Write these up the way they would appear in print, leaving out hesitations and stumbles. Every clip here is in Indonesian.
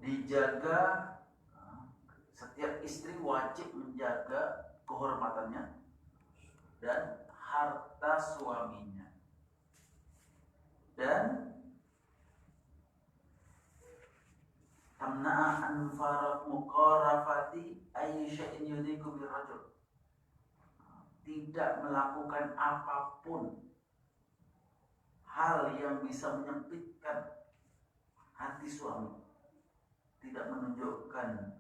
dijaga. Setiap istri wajib menjaga kehormatannya dan harta suaminya. Dan tamna'a an muqarafati ayyi syai'in yudhiku birrajul. Tidak melakukan apapun hal yang bisa menyempitkan hati suami. Tidak menunjukkan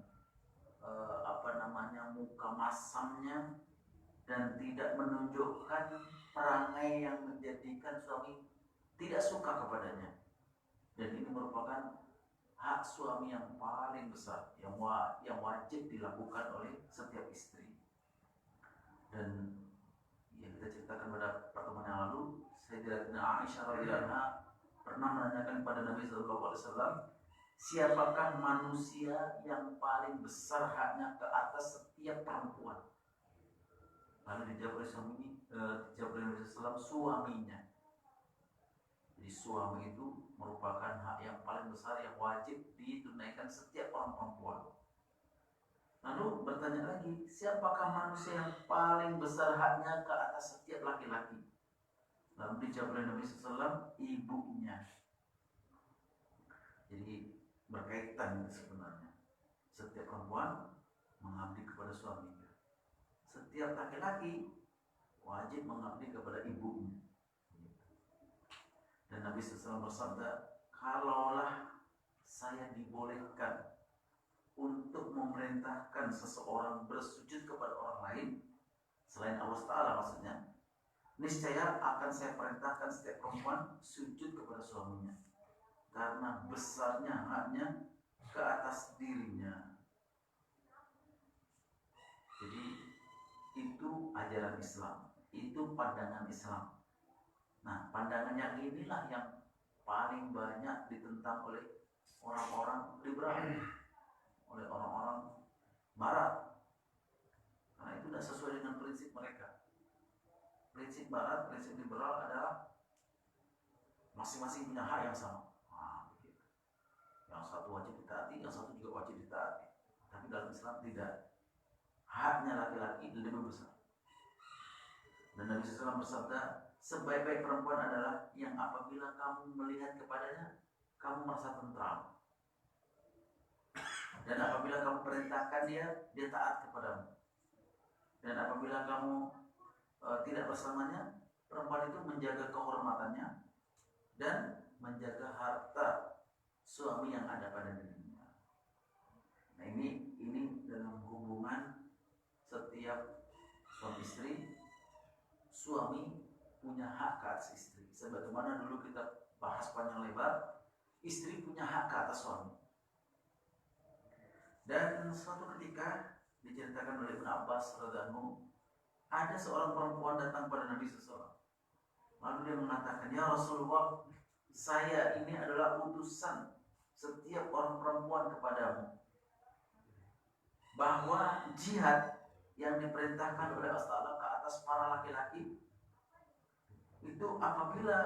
muka masamnya, dan tidak menunjukkan perangai yang menjadikan suami tidak suka kepadanya. Dan ini merupakan hak suami yang paling besar yang wajib dilakukan oleh setiap istri. Dan yang kita ceritakan pada pertemuan yang lalu, Sayyidatina Aisyah radhiyallahu anha pernah menanyakan kepada Nabi sallallahu alaihi wasallam, siapakah manusia yang paling besar haknya ke atas setiap perempuan? Lalu dijawab oleh Nabi SAW, suaminya. Jadi suami itu merupakan hak yang paling besar yang wajib ditunaikan setiap orang perempuan. Lalu bertanya lagi, siapakah manusia yang paling besar haknya ke atas setiap laki-laki? Lalu dijawab oleh Nabi SAW, ibunya. Jadi berkaitan sebenarnya. Setiap perempuan mengabdi kepada suaminya. Setiap laki-laki wajib mengabdi kepada ibunya. Dan Nabi SAW bersabda, kalaulah saya dibolehkan untuk memerintahkan seseorang bersujud kepada orang lain selain Allah Ta'ala maksudnya, niscaya akan saya perintahkan setiap perempuan sujud kepada suaminya, karena besarnya haknya ke atas dirinya. Jadi itu ajaran Islam, itu pandangan Islam. Nah, pandangan yang inilah yang paling banyak ditentang oleh orang-orang liberal, oleh orang-orang Barat, karena itu tidak sesuai dengan prinsip mereka. Prinsip Barat, prinsip liberal adalah masing-masing punya hak yang sama. Begitu. Yang satu wajib ditaati, yang satu juga wajib ditaati. Tapi dalam Islam tidak. Haknya laki-laki lebih besar. Dan Nabi SAW bersabda, sebaik-baik perempuan adalah yang apabila kamu melihat kepadanya, kamu merasa tentram. Dan apabila kamu perintahkan dia taat kepadamu. Dan apabila kamu tidak bersamanya, perempuan itu menjaga kehormatannya dan menjaga harta suami yang ada pada dirinya. Nah ini dalam hubungan setiap suami istri, suami punya hak ke atas istri. Sebagaimana dulu kita bahas panjang lebar, istri punya hak ke atas suami. Dan suatu ketika diceritakan oleh Ibnu Abbas radhiyallahu anhu, ada seorang perempuan datang pada Nabi SAW. Lalu dia mengatakan, ya Rasulullah, saya ini adalah utusan setiap orang perempuan kepadamu, bahwa jihad yang diperintahkan oleh Allah Ta'ala ke atas para laki-laki itu apabila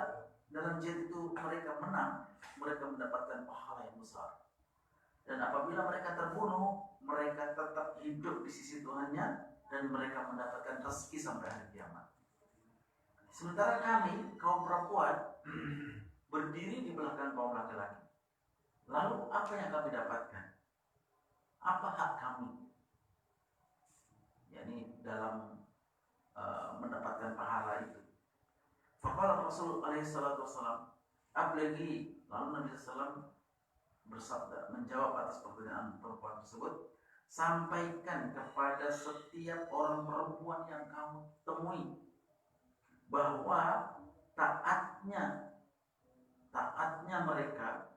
dalam jihad itu mereka menang, mereka mendapatkan pahala yang besar. Dan apabila mereka terbunuh, mereka tetap hidup di sisi Tuhannya dan mereka mendapatkan rezeki sampai hari kiamat. Sementara kami, kaum perempuan, berdiri di belakang kaum laki-laki. Lalu apa yang kami dapatkan? Apa hak kami? Yani dalam mendapatkan pahala itu. Faqala Rasul alaihi salatu wassalam, ablagi. Lalu Nabi SAW bersabda, menjawab atas pertanyaan perempuan tersebut, sampaikan kepada setiap orang perempuan yang kamu temui bahwa taatnya mereka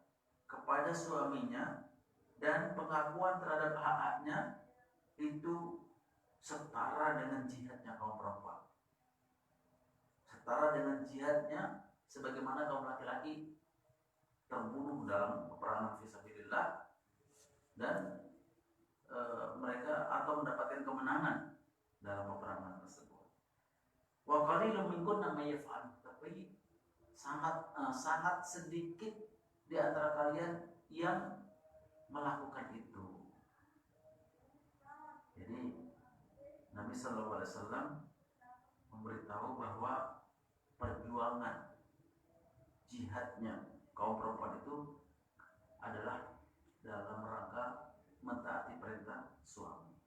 kepada suaminya dan pengakuan terhadap hak-haknya itu setara dengan jihadnya kaum perempuan, setara dengan jihadnya sebagaimana kaum laki-laki terbunuh dalam peperangan fisabilillah dan mereka atau mendapatkan kemenangan dalam peperangan tersebut. Wa qalilun minkunna may yaf'al, tapi sangat sedikit di antara kalian yang melakukan itu. Jadi Nabi Shallallahu Alaihi Wasallam memberitahu bahwa perjuangan jihadnya kaum perempuan itu adalah dalam rangka mentaati perintah suami,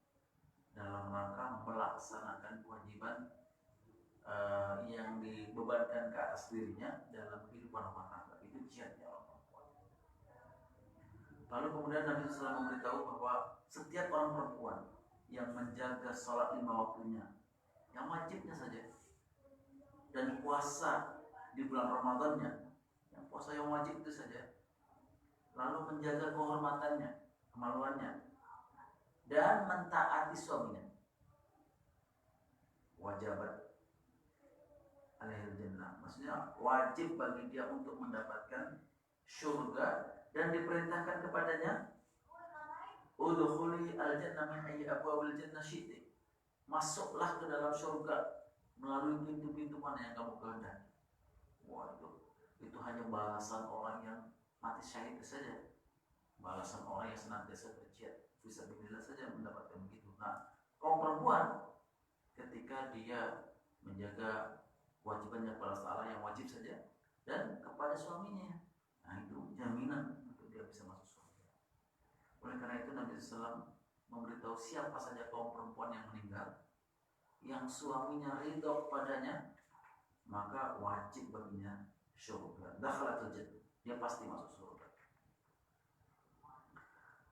dalam rangka melaksanakan kewajiban yang dibebankan ke atas dirinya dalam kehidupan rumah tangga. Itu jihadnya orang perempuan. Lalu kemudian Nabi SAW memberitahu bahwa setiap orang perempuan yang menjaga sholat 5 waktunya, yang wajibnya saja, dan puasa di bulan Ramadannya, yang puasa yang wajib itu saja, lalu menjaga kehormatannya, kemaluannya, dan mentaati suaminya, wajibat alaihil jannah, maksudnya wajib bagi dia untuk mendapatkan surga, dan diperintahkan kepadanya udkhuli al-jannah min ayyi abwabil jannah syi'ti, masuklah ke dalam surga melalui pintu-pintu mana yang kamu kehendaki. Wah, itu hanya balasan orang yang mati syahid saja, balasan orang yang senantiasa berjihad fisabilillah saja mendapatkan begitu. Nah, kaum perempuan ketika dia menjaga kewajibannya kepada Allah yang wajib saja dan kepada suaminya, nah itu jaminan untuk dia bisa masuk surga. Oleh karena itu Nabi SAW memberitahu siapa saja kaum perempuan yang meninggal, yang suaminya ridho kepadanya, maka wajib baginya surga. Dakhalatul jannah, dia pasti masuk surga.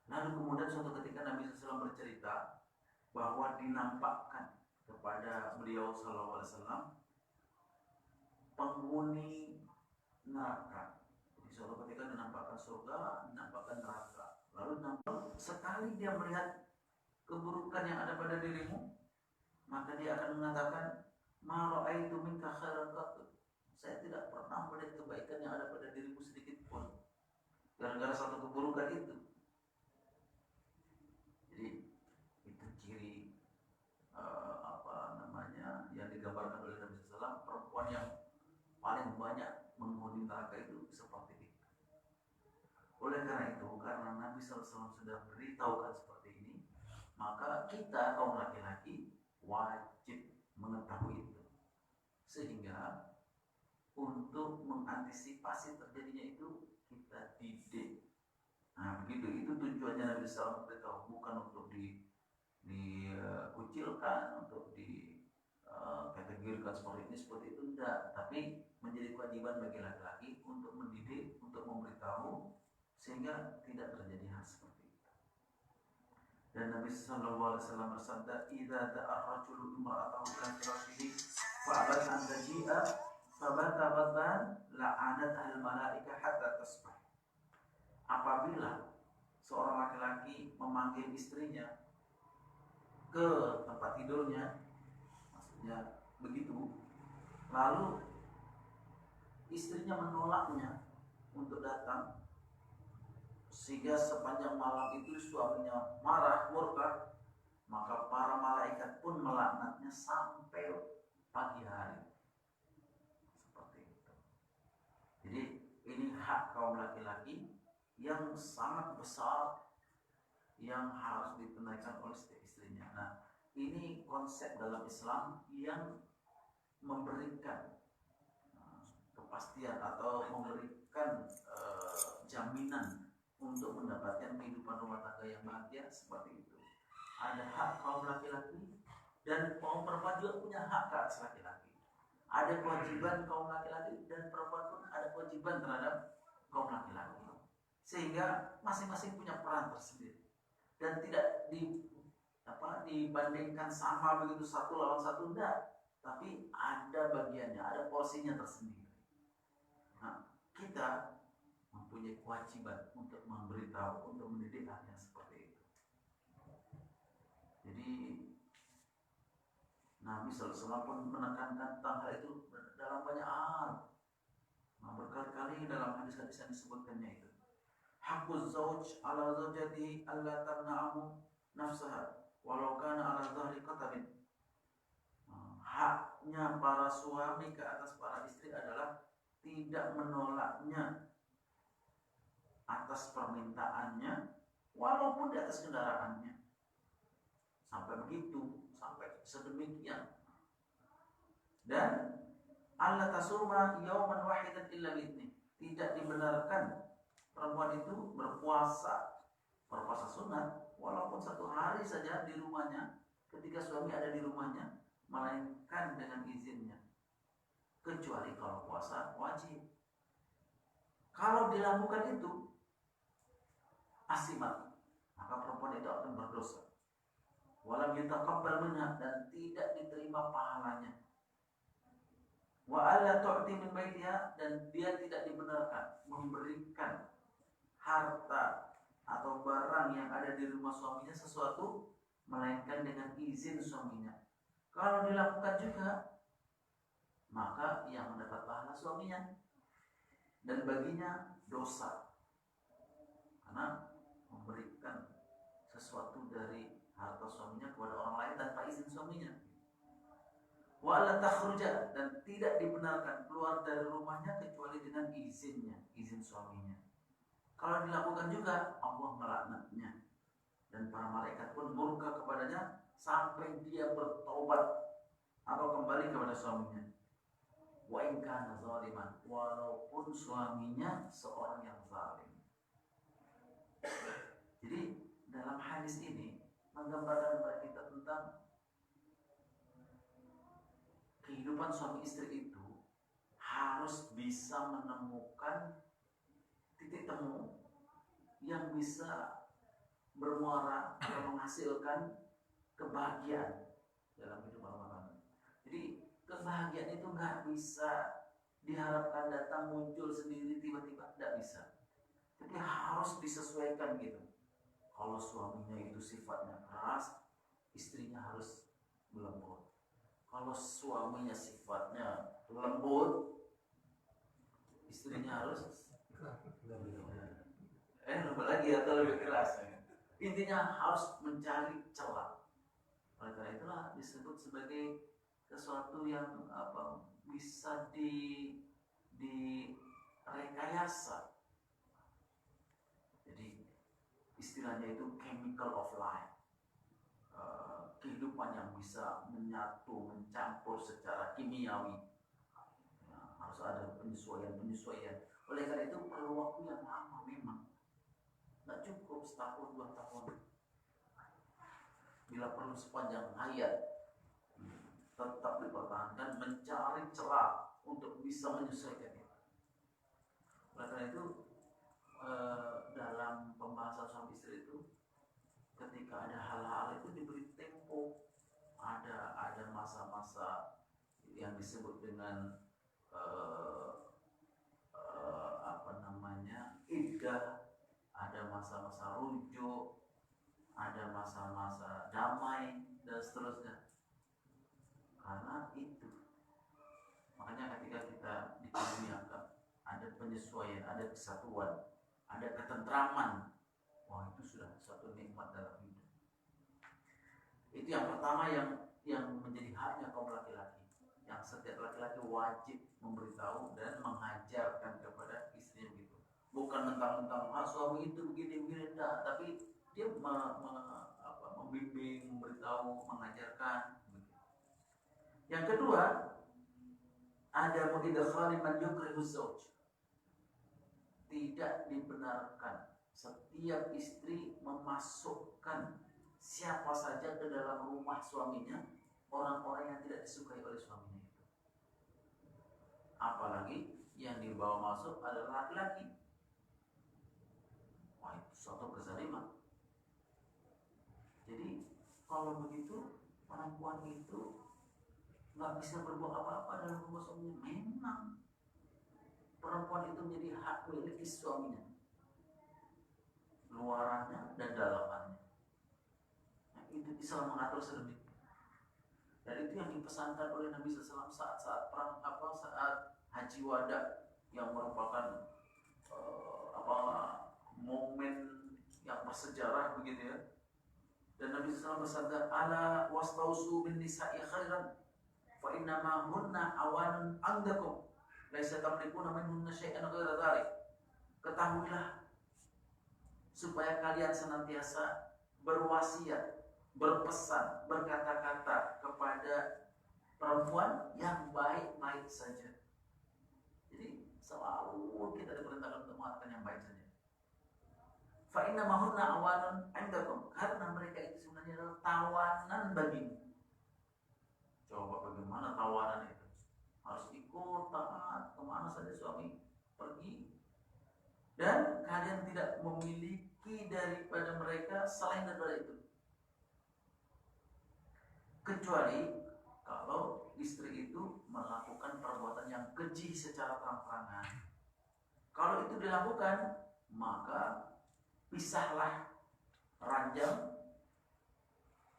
Lalu kemudian suatu ketika Nabi SAW bercerita bahwa dinampakkan kepada beliau Sallallahu Alaihi Wasallam penghuni neraka. Jadi suatu ketika dinampakkan surga, dinampakkan neraka. Lalu nampak sekali dia melihat keburukan yang ada pada dirimu, maka dia akan mengatakan, ma ra'aitu minka khairan qat. Saya tidak pernah melihat kebaikan yang ada pada dirimu sedikit pun, gara-gara satu keburukan itu. Jadi itu ciri yang digambarkan oleh Nabi SAW, perempuan yang paling banyak menghuni neraka itu seperti itu. Oleh karena itu, karena Nabi SAW sudah beritahukan seperti ini, maka kita kaum laki-laki wajib mengetahui itu, sehingga untuk mengantisipasi terjadinya itu kita didik. Nah begitu, itu tujuannya Nabi SAW memberitahu, bukan untuk dikucilkan, untuk kategorikan seperti itu, enggak, tapi menjadi kewajiban bagi laki-laki untuk mendidik, untuk memberitahu, sehingga tidak terjadi hal seperti itu. Dan Nabi SAW bersabda, "Idza da'a ar-rajulu imra'atahu kan firashihi fa'abat an taji'a fabata ghadban la'anat al-malaika hatta tasbah." Apabila seorang laki-laki memanggil istrinya ke tempat tidurnya, maksudnya begitu, lalu istrinya menolaknya untuk datang, sehingga sepanjang malam itu suaminya marah, murka, maka para malaikat pun melaknatnya sampai pagi hari. Seperti itu. Jadi ini hak kaum laki-laki yang sangat besar yang harus ditunaikan oleh setiap istrinya. Nah, ini konsep dalam Islam yang memberikan kepastian atau memberikan jaminan untuk mendapatkan kehidupan rumah tangga yang bahagia seperti itu. Ada hak kaum laki-laki, dan kaum perempuan juga punya hak ke atas laki-laki. Ada kewajiban kaum laki-laki, dan perempuan pun ada kewajiban terhadap kaum laki-laki. Sehingga masing-masing punya peran tersendiri dan tidak dibandingkan sama begitu satu lawan satu, enggak, tapi ada bagiannya, ada porsinya tersendiri. Nah, kita mempunyai kewajiban untuk memberitahu, untuk mendidik hal yang seperti itu. Jadi Nabi SAW pun menekankan tentang hal itu dalam banyak hal. Nah, berkali-kali dalam hadis-hadis yang disebutkannya itu, haqquz zawj ala zawjatihi alla tamna'ahu nafsaha walau kana ala dhahri qatabin. Haknya para suami ke atas para istri adalah tidak menolaknya atas permintaannya walaupun di atas kendaraannya. Sampai begitu, sampai sedemikian. Dan Allah tasuma yauman wahidan illa bi'idnih. Tidak dibenarkan perempuan itu berpuasa sunat walaupun satu hari saja di rumahnya ketika suami ada di rumahnya, melainkan dengan izinnya, kecuali kalau puasa wajib. Kalau dilakukan itu asimat, maka perempuan itu akan berdosa. Walam yutaqabbal minha, dan tidak diterima pahalanya. Wa alla tu'ti min baitiha, dan dia tidak dibenarkan memberikan harta atau barang yang ada di rumah suaminya sesuatu melainkan dengan izin suaminya. Kalau dilakukan juga, maka yang mendapat pahala suaminya dan baginya dosa, karena memberikan sesuatu dari harta suaminya kepada orang lain tanpa izin suaminya. Wa alla takhruja, dan tidak dibenarkan keluar dari rumahnya kecuali dengan izinnya, izin suaminya. Kalau dilakukan juga, Allah melaknatnya dan para malaikat pun murka kepadanya sampai dia bertobat atau kembali kepada suaminya. Wa in kana zaliman, walaupun suaminya seorang yang zalim. Jadi dalam hadis ini menggambarkan kepada kita tentang kehidupan suami istri itu harus bisa menemukan titik temu yang bisa bermuara atau menghasilkan kebahagiaan dalam hidup rumah tangga. Jadi kebahagiaan itu nggak bisa diharapkan datang muncul sendiri tiba-tiba, nggak bisa. Tapi harus disesuaikan gitu. Kalau suaminya itu sifatnya keras, istrinya harus lembut. Kalau suaminya sifatnya lembut, istrinya harus lembut lagi atau lebih keras. Intinya harus mencari celah. Oleh karena itulah disebut sebagai sesuatu yang bisa direkayasa. Jadi istilahnya itu chemical of life, kehidupan yang bisa menyatu, mencampur secara kimiawi. Harus ada penyesuaian. Oleh karena itu perlu waktu yang lama memang. Nggak cukup setahun 2 tahun. Bila perlu sepanjang hayat, tetap dipertahankan, mencari celah untuk bisa menyesuaikan itu. Oleh karena itu dalam pembahasan suami istri itu, ketika ada hal-hal itu diberi tempo, ada masa-masa yang disebut dengan iddah, ada masa-masa rujuk, ada masa-masa damai dan seterusnya. Karena itu, makanya ketika kita dikurniakan ada penyesuaian, ada kesatuan, ada ketentraman, wah itu sudah suatu nikmat dalam hidup. Itu yang pertama yang menjadi haknya kaum laki-laki, yang setiap laki-laki wajib memberitahu dan mengajarkan kepada istrinya begitu. Bukan mentang-mentang suami itu begini-begini, enggak, tapi dia membimbing, memberitahu, mengajarkan. Yang kedua, ada mengidkhali man yukrihu zawj. Tidak dibenarkan setiap istri memasukkan siapa saja ke dalam rumah suaminya, orang-orang yang tidak disukai oleh suaminya itu. Apalagi yang dibawa masuk adalah laki-laki. Wah, itu suatu kezaliman. Jadi kalau begitu, perempuan itu nggak bisa berbuat apa-apa dalam rumah suaminya. Memang perempuan itu menjadi hak milik suaminya, luarannya dan dalamannya. Nah, itu Islam mengatur sedemikian. Dan itu yang dipesankan oleh Nabi SAW saat perang saat Haji Wada, yang merupakan momen yang bersejarah begitu ya. Dan Nabi SAW bersabda, ala wastausu bin nisa'i khairan fa innama hunna awanun andakum laisa tamlikuna minhunna syai'an ghaira dzalik. Ketahuilah, supaya kalian senantiasa berwasiat, berpesan, berkata-kata kepada perempuan yang baik-baik saja. Jadi selalu kita diperintahkan untuk mengatakan yang baik saja. Fa inna mahunna awanun indakum, karena mereka itu sebenarnya adalah tawanan bagimu. Coba bagaimana tawanan itu? Harus ikut taat kemana saja suami pergi, dan kalian tidak memiliki daripada mereka selain daripada itu, kecuali kalau istri itu melakukan perbuatan yang keji secara terang-terangan. Kalau itu dilakukan, maka pisahlah ranjang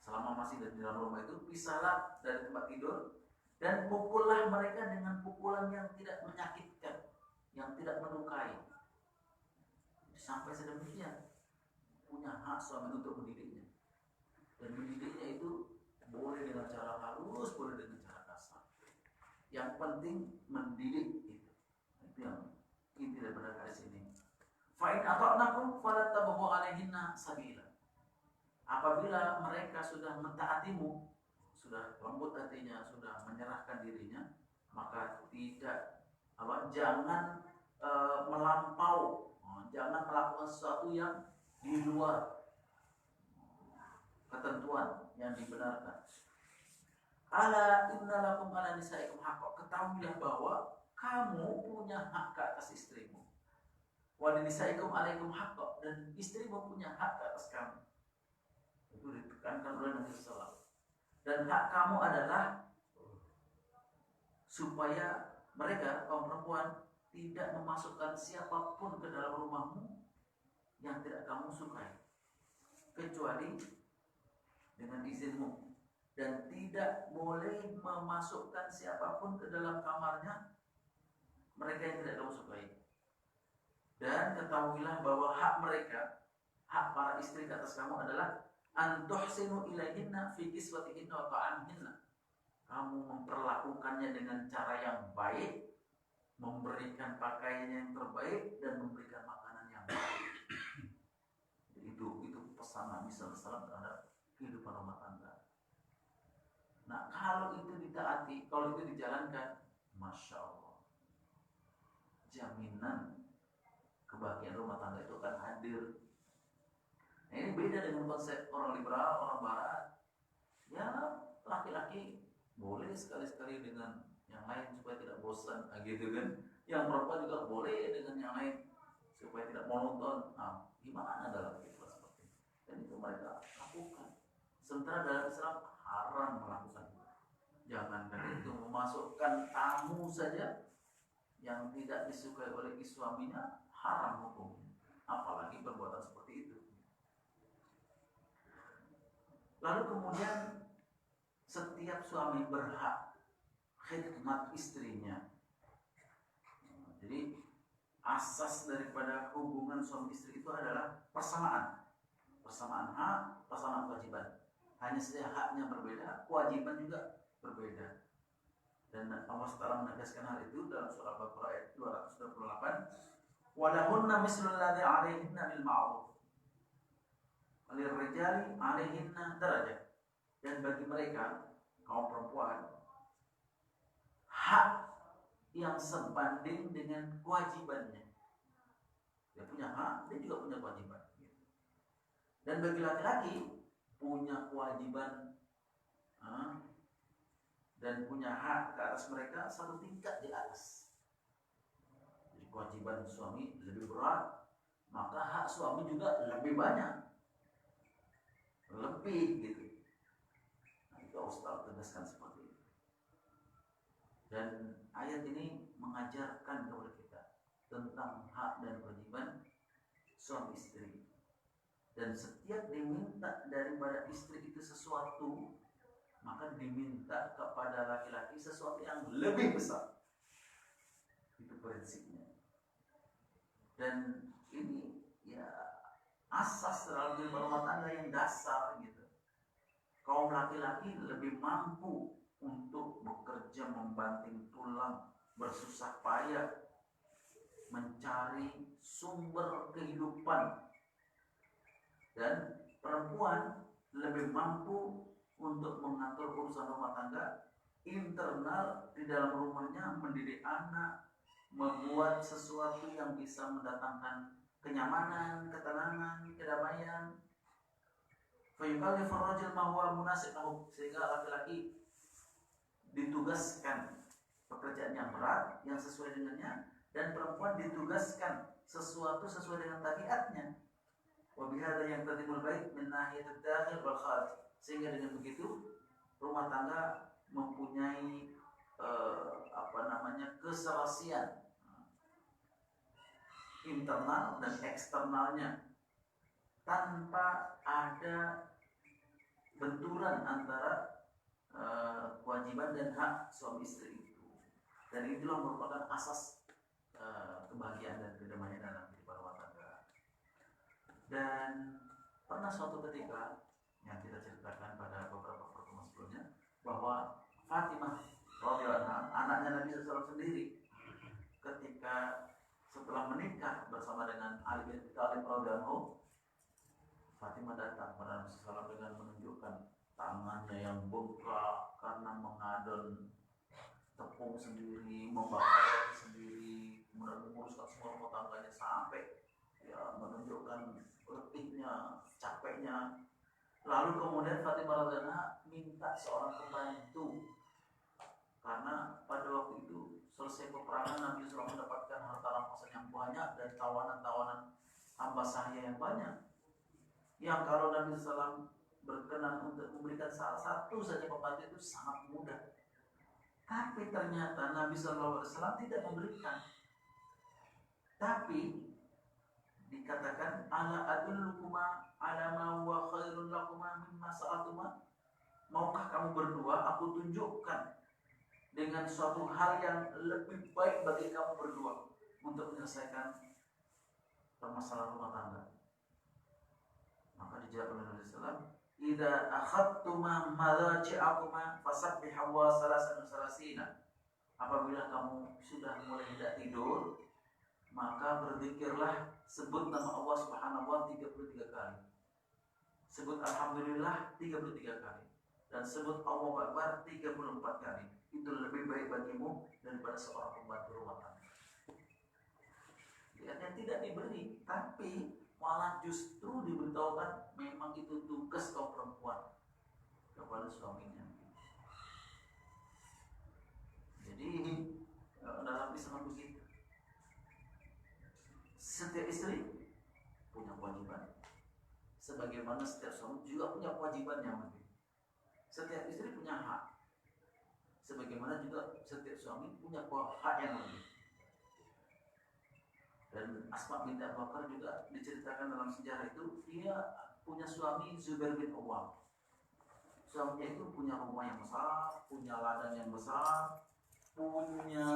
selama masih di dalam rumah itu, pisahlah dari tempat tidur dan pukullah mereka dengan pukulan yang tidak menyakitkan, yang tidak melukai. Sampai sedemikian punya hak suami untuk mendidiknya, dan mendidiknya itu boleh dengan cara halus, boleh dengan cara kasar. Yang penting mendidik itu. Itu yang inti daripada hadis ini. Fa in ata'nakum fala tabghu 'alaihinna sabila. Apabila mereka sudah mentaatimu, sudah lembut hatinya, sudah menyerahkan dirinya, maka jangan melampau, jangan melakukan sesuatu yang di luar ketentuan yang dibenarkan. Ala innalakum ala nisaikum haqqa, ketahuilah bahwa kamu punya hak ke atas istrimu. Wa nisaikum alaikum haqqa, dan istrimu punya hak ke atas kamu. Itu ditekankan oleh Nabi sallallahu. Dan hak kamu adalah supaya mereka, kaum perempuan, tidak memasukkan siapapun ke dalam rumahmu yang tidak kamu sukai, kecuali dengan izinmu, dan tidak boleh memasukkan siapapun ke dalam kamarnya mereka yang tidak kamu sukai. Dan ketahuilah bahwa hak mereka, hak para istri di atas kamu adalah antuhsinu ilaihinna fi kiswatihinna wa ta'amihinna. Kamu memperlakukannya dengan cara yang baik, memberikan pakaian yang terbaik, dan memberikan makanan yang baik. Itu pesan Nabi SAW terhadap kehidupan rumah tangga. Nah, kalau itu ditaati, kalau itu dijalankan, Masya Allah, jaminan kebahagiaan rumah tangga itu akan hadir. Nah, ini beda dengan konsep orang liberal, orang barat. Ya, laki-laki boleh sekali-sekali dengan yang lain supaya tidak bosan, gitu kan. Yang perempuan juga boleh dengan yang lain supaya tidak monoton. Nah, gimana dalam kehidupan seperti itu? Dan itu mereka lakukan. Sementara dalam Islam haram melakukan itu. Jangan dari itu memasukkan tamu saja yang tidak disukai oleh suaminya, haram hukumnya. Apalagi perbuatan seperti itu. Lalu kemudian setiap suami berhak khidmat istrinya. Jadi asas daripada hubungan suami istri itu adalah persamaan. Persamaan hak, persamaan kewajiban. Hanya saja haknya berbeda, kewajiban juga berbeda. Dan Allah Ta'ala menegaskan hal itu dalam surah Al-Baqarah ayat 228. Walahunna mislul ladzi 'alaihinna bil ma'ruf. Walirrijali 'alaihinna darajah. Dan bagi mereka, kaum perempuan, hak yang sebanding dengan kewajibannya. Dia punya hak, dia juga punya kewajiban. Dan bagi laki-laki, punya kewajiban dan punya hak ke atas mereka satu tingkat di atas. Jadi kewajiban suami lebih berat, maka hak suami juga lebih banyak, lebih gitu. Nah, itu Ustaz tegaskan seperti itu. Dan ayat ini mengajarkan kepada kita tentang hak dan kewajiban suami istri. Dan setiap diminta daripada istri itu sesuatu, maka diminta kepada laki-laki sesuatu yang lebih besar. Itu prinsipnya. Dan ini ya asas dalam rumah tangga yang dasar gitu. Kaum laki-laki lebih mampu untuk bekerja membanting tulang, bersusah payah mencari sumber kehidupan Dan perempuan lebih mampu untuk mengatur urusan rumah tangga internal di dalam rumahnya, mendidik anak, membuat sesuatu yang bisa mendatangkan kenyamanan, ketenangan, kedamaian. Fayukallifu ar-rajul ma huwa munasib lahu, sehingga laki-laki ditugaskan pekerjaan yang berat yang sesuai dengannya, dan perempuan ditugaskan sesuatu sesuai dengan tabiatnya. Wa bihadza yantatimul bait min nahiyatil dakhil wal kharij, sehingga dengan begitu rumah tangga mempunyai keserasian internal dan eksternalnya, tanpa ada benturan antara kewajiban dan hak suami istri itu. Dan itulah merupakan asas kebahagiaan dan kedamaian dalam kehidupan rumah tangga. Dan pernah suatu ketika yang kita ceritakan pada beberapa pertemuan sebelumnya, bahwa Fatimah radhiyallahu anha, anaknya Nabi SAW sendiri, ketika setelah menikah bersama dengan Ali bin Abi Thalib radhiyallahu anhu, Fatimah datang pada Nabi SAW dengan menunjukkan tangannya yang bengkak karena mengadon tepung sendiri, membakar sendiri, kemudian menguruskan semua rumah tangganya sampai ya menunjukkan letihnya, capeknya. Lalu kemudian Fatimah radhiyallahu anha minta seorang pembantu, karena pada waktu itu selesai peperangan Nabi SAW mendapatkan harta rampasan yang banyak dan tawanan-tawanan hamba sahaya yang banyak, yang kalau Nabi SAW berkenan untuk memberikan salah satu saja pembantu itu sangat mudah. Tapi ternyata Nabi SAW tidak memberikan. Tapi dikatakan ala adullukuma ala ma huwa khairun lakuma mimma sa'atuma, maukah kamu berdua aku tunjukkan dengan suatu hal yang lebih baik bagi kamu berdua untuk menyelesaikan permasalahan rumah tangga. Maka dijawab oleh Nabi SAW, idza akhadtuma madaji'akuma fasabbihu wa salasan salasina, apabila kamu sudah mulai tidak tidur, maka berzikirlah, sebut nama Allah Subhanahu wa ta'ala 33 kali. Sebut alhamdulillah 33 kali. Dan sebut Allahu Akbar 34 kali. Itu lebih baik bagimu daripada seorang pembantu rumah tangga. Lihatnya tidak diberi, tapi malah justru diberitahukan memang itu tugas kaum perempuan kepada suaminya. Jadi dalam Islam begitu. Setiap istri punya kewajiban, sebagaimana setiap suami juga punya kewajiban yang lebih. Setiap istri punya hak, sebagaimana juga setiap suami punya hak yang lebih. Dan Asma binti Abu Bakar juga diceritakan dalam sejarah itu, dia punya suami Zubair bin Awwam. Suaminya itu punya rumah yang besar, punya ladang yang besar, punya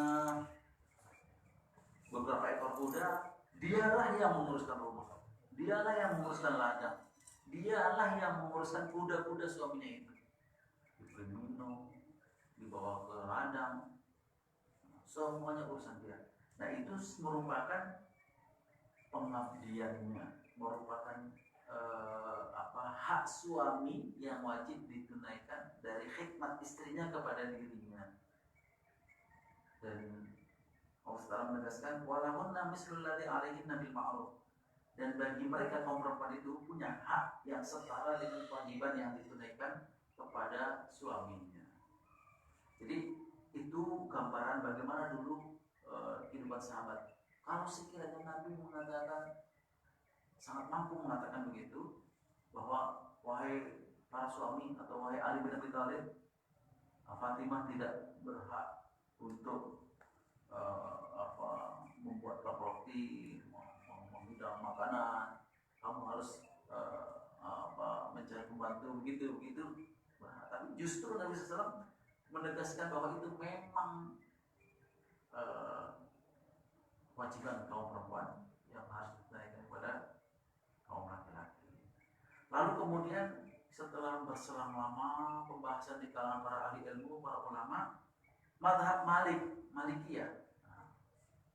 beberapa ekor kuda. Dialah yang menguruskan rumah, dialah yang menguruskan ladang, dialah yang menguruskan kuda-kuda suaminya itu. Diberi minum, dibawa ke ladang, semuanya urusan dia. Nah itu merupakan pengabdiannya, merupakan hak suami yang wajib ditunaikan dari khidmat istrinya kepada dirinya. Dan Allah Ta'ala menegaskan walahunna mislul ladzi 'alaihinna bil ma'ruf, dan bagi mereka kaum perempuan itu punya hak yang setara dengan kewajiban yang ditunaikan kepada suaminya. Jadi itu gambaran bagaimana dulu kehidupan sahabat. Kalau sekiranya Nabi mengatakan, sangat mampu mengatakan begitu, bahwa wahai para suami atau wahai Ali bin Abi Thalib, Fatimah tidak berhak untuk membuat roti, menghidang makanan, kamu harus mencari pembantu begitu. Tapi justru Nabi SAW menegaskan bahwa itu memang kewajiban kaum perempuan yang harus ditunaikan kepada kaum laki-laki. Lalu kemudian setelah berselang lama pembahasan di kalangan para ahli ilmu, para ulama, mazhab Malikiyah,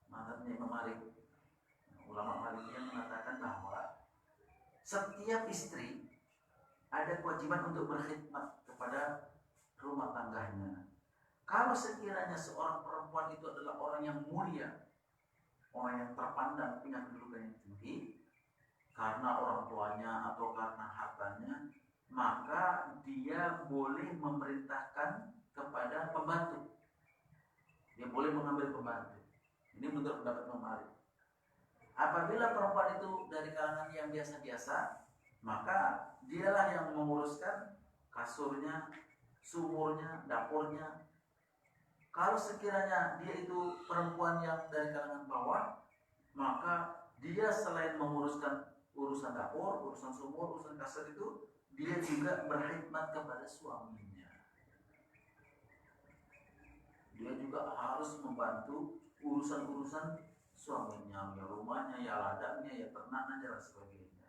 mazhabnya Imam Malik, ulama Malikiyah mengatakan bahwa setiap istri ada kewajiban untuk berkhidmat kepada rumah tangganya. Kalau sekiranya seorang perempuan itu adalah orang yang mulia, orang yang terpandang punya kedudukan yang tinggi karena orang tuanya atau karena hartanya, maka dia boleh memerintahkan kepada pembantu. Dia boleh mengambil pembantu. Ini menurut pendapat Imam Malik. Apabila perempuan itu dari kalangan yang biasa-biasa, maka dialah yang menguruskan kasurnya, sumurnya, dapurnya. Kalau sekiranya dia itu perempuan yang dari kalangan bawah, maka dia selain menguruskan urusan dapur, urusan sumur, urusan kasur itu, dia juga berkhidmat kepada suaminya. Dia juga harus membantu urusan-urusan suaminya, ya rumahnya, ya ladangnya, ya ternaknya, dan sebagainya.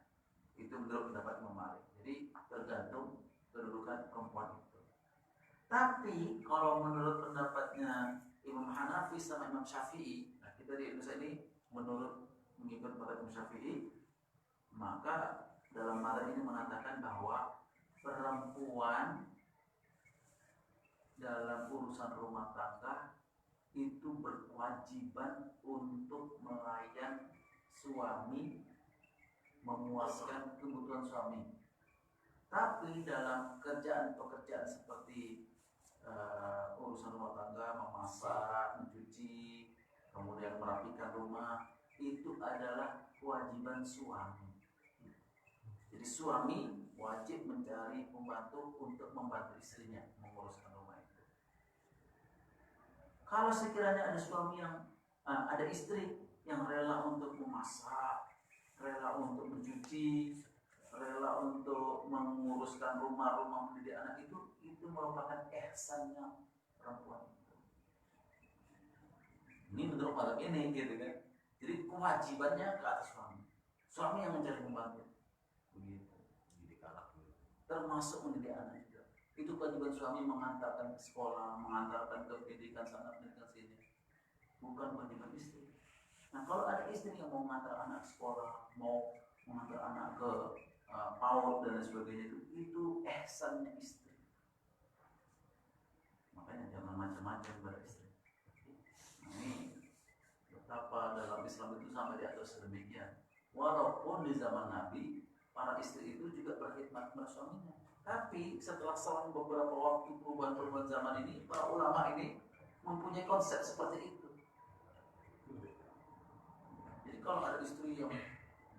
Itu menurut pendapat Imam Malik. Jadi tergantung kedudukan perempuan itu. Tapi kalau menurut pendapatnya Imam Hanafi sama Imam Syafi'i, nah kita di Indonesia ini menurut mengikut pendapat Imam Syafi'i, maka dalam hal ini mengatakan bahwa perempuan dalam urusan rumah tangga itu berkewajiban untuk melayan suami, memuaskan kebutuhan suami. Tapi dalam pekerjaan seperti urusan rumah tangga, memasak, mencuci, kemudian merapikan rumah, itu adalah kewajiban suami. Jadi suami wajib mencari pembantu untuk membantu istrinya menguruskan rumah itu. Kalau sekiranya ada suami yang ada istri yang rela untuk memasak, rela untuk mencuci, rela untuk menguruskan rumah mendidik anak itu merupakan ihsannya perempuan itu. Ini menurut malam ini gitu kan. Jadi kewajibannya ke atas suami. Suami yang mencari pembantu. Begitu. Termasuk mendidik anak juga. Itu kewajiban suami mengantarkan ke sekolah, mengantarkan ke pendidikan sana, pendidikan sini. Bukan kewajiban istri. Nah kalau ada istri yang mau mengantar anak ke sekolah, mau mengantar anak ke PAUD dan sebagainya, itu ihsannya istri. Makanya jangan macam-macam pada istri. Nah, ini betapa dalam Islam itu sampai diatur sedemikian. Walaupun di zaman Nabi para istri itu juga berkhidmat kepada suaminya. Tapi setelah selang beberapa waktu perubahan-perubahan zaman ini, para ulama ini mempunyai konsep seperti itu. Jadi kalau ada istri yang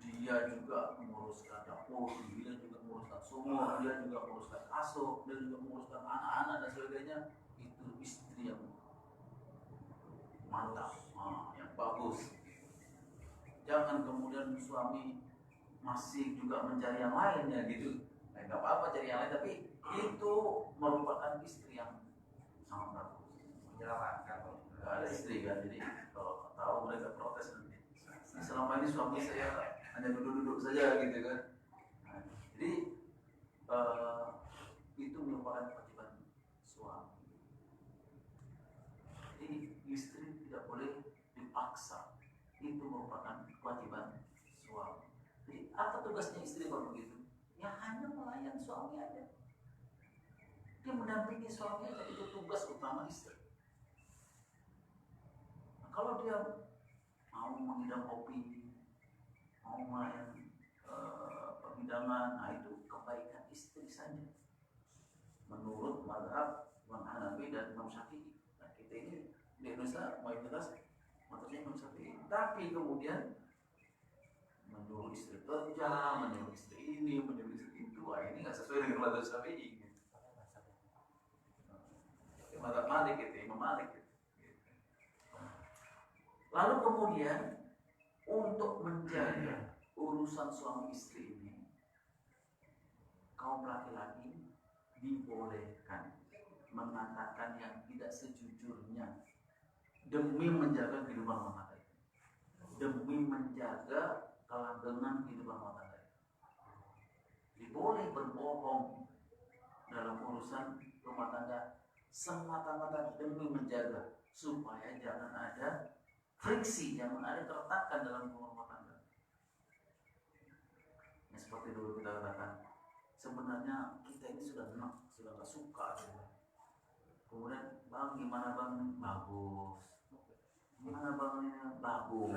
dia juga menguruskan dapur, dia juga menguruskan sumur, dia juga menguruskan kasur, dia juga menguruskan anak-anak dan sebagainya, itu istri yang mantap, yang bagus. Jangan kemudian suami masih juga mencari yang lainnya gitu. Nggak apa-apa cari yang lain, tapi itu merupakan istri yang sangat bagus. Menyelamatkan. Nggak ada istri kan, jadi kalau tahu mereka protes nanti. Selama ini suami saya hanya duduk-duduk saja gitu kan. Nah, jadi itu merupakan kewajiban suami. Jadi istri tidak boleh dipaksa. Itu merupakan kewajiban suami. Jadi apa tugasnya istri kalau begitu? Ya hanya melayan suami aja. Dia mendampingi suami aja, itu tugas utama istri. Nah, kalau dia mau menghidang kopi, mau melayan penghidangan, nah itu kebaikan istri saja. Menurut mazhab Imam Hanafi dan Imam Syafi'i. Nah kita ini di Indonesia mayoritas mazhabnya Imam Syafi'i. Tapi kemudian menyuruh istri kerja, menyuruh istri ini, menyuruh istri itu, ini nggak sesuai dengan mazhab Syafi'i. Mazhab Malik itu, Imam Malik itu. Lalu kemudian untuk menjaga urusan suami istri ini, kaum laki-laki dibolehkan mengatakan yang tidak sejujurnya demi menjaga kehidupan rumah tangga, demi menjaga kelanggengan kehidupan rumah tangga. Diboleh berbohong dalam urusan rumah tangga semata-mata demi menjaga supaya jangan ada friksi, jangan ada keretakan dalam rumah tangga. Nah, seperti dulu kita katakan, sebenarnya kita ini sudah enak, sudah nggak suka gitu. Kemudian bang gimana bang, bagus. Gimana bang ini, bagus.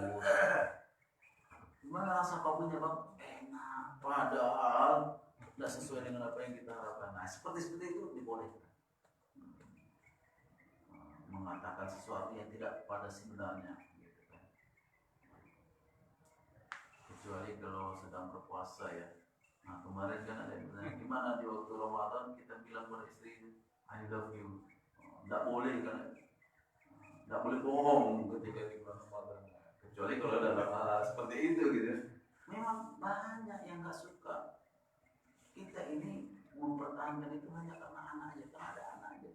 Gimana rasa kopinya bang, enak. Padahal tidak sesuai dengan apa yang kita harapkan. Nah seperti itu dibolehkan. Mengatakan sesuatu yang tidak pada sebenarnya. Kecuali kalau sedang berpuasa ya. Nah kemarin kan ada yang bertanya, gimana di waktu Ramadan kita bilang pada istri I love you. Tidak boleh kan? Tidak boleh bohong ketika di bulan Ramadan. Kecuali kalau ada hal seperti itu gitu. Memang banyak yang nggak suka. Kita ini mempertahankan itu hanya karena anak aja, karena ada anak aja.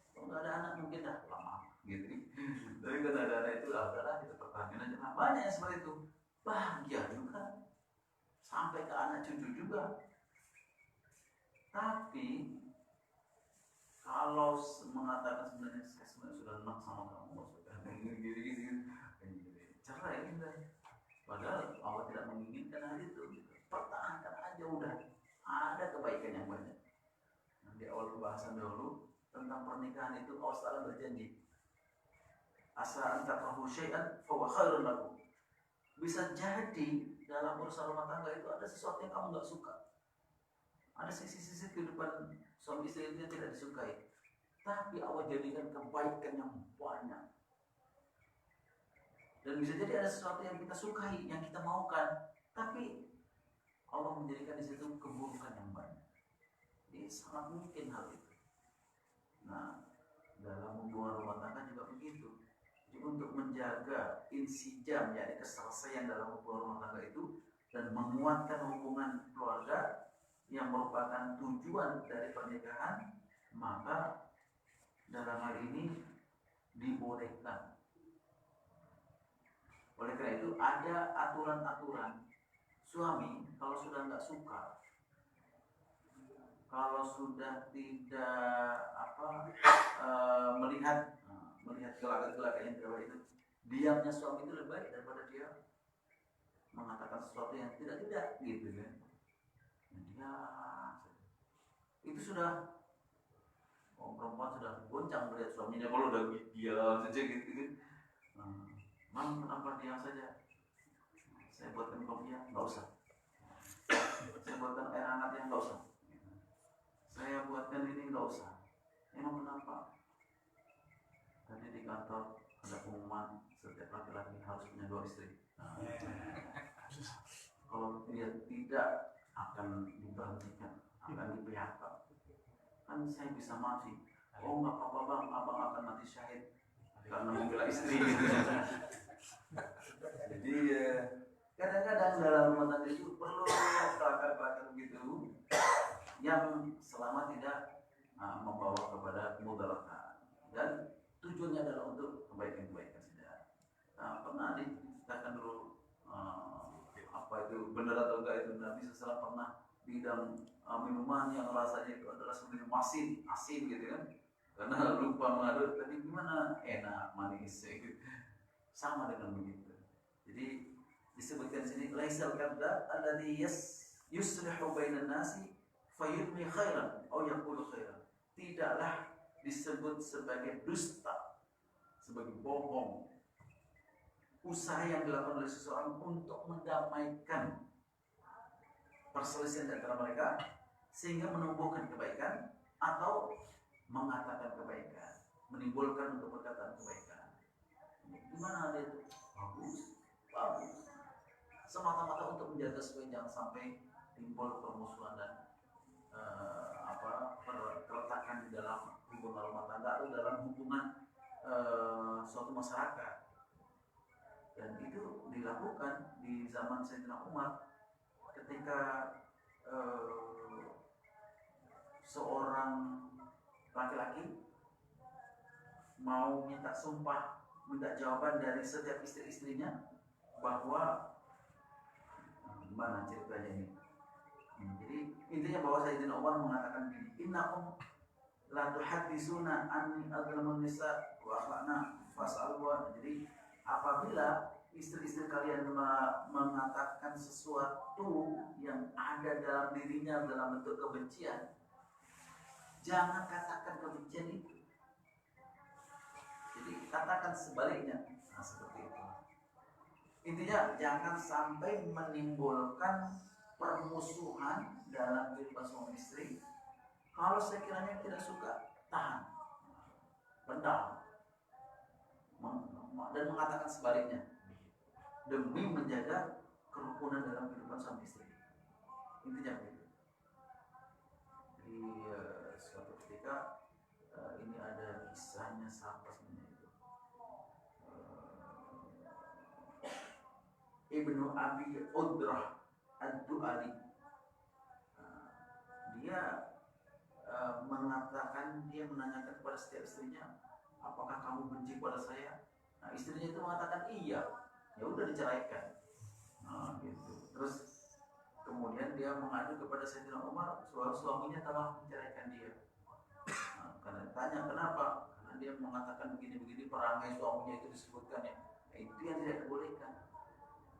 Kalau nggak ada anak mungkin dah lama gitu. Tapi karena ada anak itu adalah kita pertahankan aja. Nah, banyak yang seperti itu. Bahagia juga, sampai ke anak cucu juga. Tapi kalau mengatakan sebenarnya saya sudah enak sama kamu, sudah gini, cerai gitu. Padahal Allah tidak menginginkan hal itu. Pertahankan aja udah. Ada kebaikan yang banyak. Di awal pembahasan dahulu tentang pernikahan itu Allah Taala berjanji, asa an takrahu syai'an fa huwa khairun lakum. Bisa jadi dalam urusan rumah tangga itu ada sesuatu yang kamu nggak suka. Ada sisi-sisi kehidupan suami istri itu yang tidak disukai. Tapi Allah jadikan kebaikan yang banyak. Dan bisa jadi ada sesuatu yang kita sukai, yang kita maukan, tapi Allah menjadikan di situ keburukan yang banyak. Jadi sangat mungkin hal itu. Nah, dalam hubungan rumah tangga juga begitu. Untuk menjaga insijam, yakni keselesaian dalam hubungan rumah tangga itu, dan menguatkan hubungan keluarga yang merupakan tujuan dari pernikahan, maka dalam hal ini dibolehkan. Oleh karena itu ada aturan-aturan. Suami kalau sudah nggak suka, kalau sudah tidak melihat gelagat-gelagat yang terbaik itu, diamnya suami itu lebih baik daripada dia mengatakan sesuatu yang tidak gitu kan. Dia itu sudah perempuan sudah goncang melihat suaminya kalau udah diam saja gitu kan. Mam kenapa diam saja? Saya buatkan kopi ya, nggak usah. Saya buatkan air hangat ya, nggak usah. Saya buatkan ini, nggak usah. Emang kenapa? Tadi di kantor ada pengumuman setiap laki-laki harus punya 2 istri. Kalau dia tidak akan diberhentikan, akan di-PHK. Kan saya bisa mati. Oh nggak apa-apa bang, abang akan mati syahid karena membela istri. Jadi kadang-kadang dalam rumah tangga itu perlu kelakar-kelakar gitu yang selama tidak membawa kepada mudaratah, dan tujuannya adalah untuk kebaikan-kebaikan saja. Pernah diceritakan dulu apa itu benar atau enggak itu, Nabi SAW pernah bidang minuman yang rasanya itu adalah sebenarnya asin gitu kan, karena lupa mengaduk, tapi gimana enak manis gitu. Sama dengan begitu. Jadi disebutkan sini laisal kadza alladhi yuslihu bainan nasi fayurmi khairan atau yaqulu khairan. Tidaklah disebut sebagai dusta, sebagai bohong, usaha yang dilakukan oleh seseorang untuk mendamaikan perselisihan antara mereka sehingga menumbuhkan kebaikan atau mengatakan kebaikan, menimbulkan untuk perkataan kebaikan. Gimana dia itu? Bagus. Semata-mata untuk menjaga supaya jangan sampai timbul permusuhan dan keretakan di dalam hubungan rumah tangga atau dalam hubungan suatu masyarakat. Dan itu dilakukan di zaman Sayyidina Umar ketika seorang laki-laki mau minta sumpah, minta jawaban dari setiap istri-istrinya bahwa gimana ceritanya ini. Jadi intinya bahwa Sayyidina Umar mengatakan begini, innakum la tuhaddisuna anni adlamun nisa wa akhlaqna fas'alwa. Jadi apabila istri-istri kalian mengatakan sesuatu yang ada dalam dirinya dalam bentuk kebencian, jangan katakan kebencian itu. Jadi katakan sebaliknya. Nah, seperti itu. Intinya jangan sampai menimbulkan permusuhan dalam kehidupan suami istri. Kalau sekiranya tidak suka, tahan, pendam, dan mengatakan sebaliknya demi menjaga kerukunan dalam kehidupan suami istri. Intinya begitu. Di suatu ketika ini ada kisahnya siapa sebenarnya itu, Ibnu Abi Udrah Ad-Du'ali. Dia mengatakan, dia menanyakan kepada setiap istrinya, apakah kamu benci pada saya? Nah, istrinya itu mengatakan iya. Ya udah diceraikan. Nah, gitu. Terus kemudian dia mengadu kepada Sayyidina Umar, suaminya telah menceraikan dia. Nah, karena tanya kenapa? Karena dia mengatakan begini-begini, perangai suaminya itu disebutkan ya. Nah, itu yang tidak dibolehkan.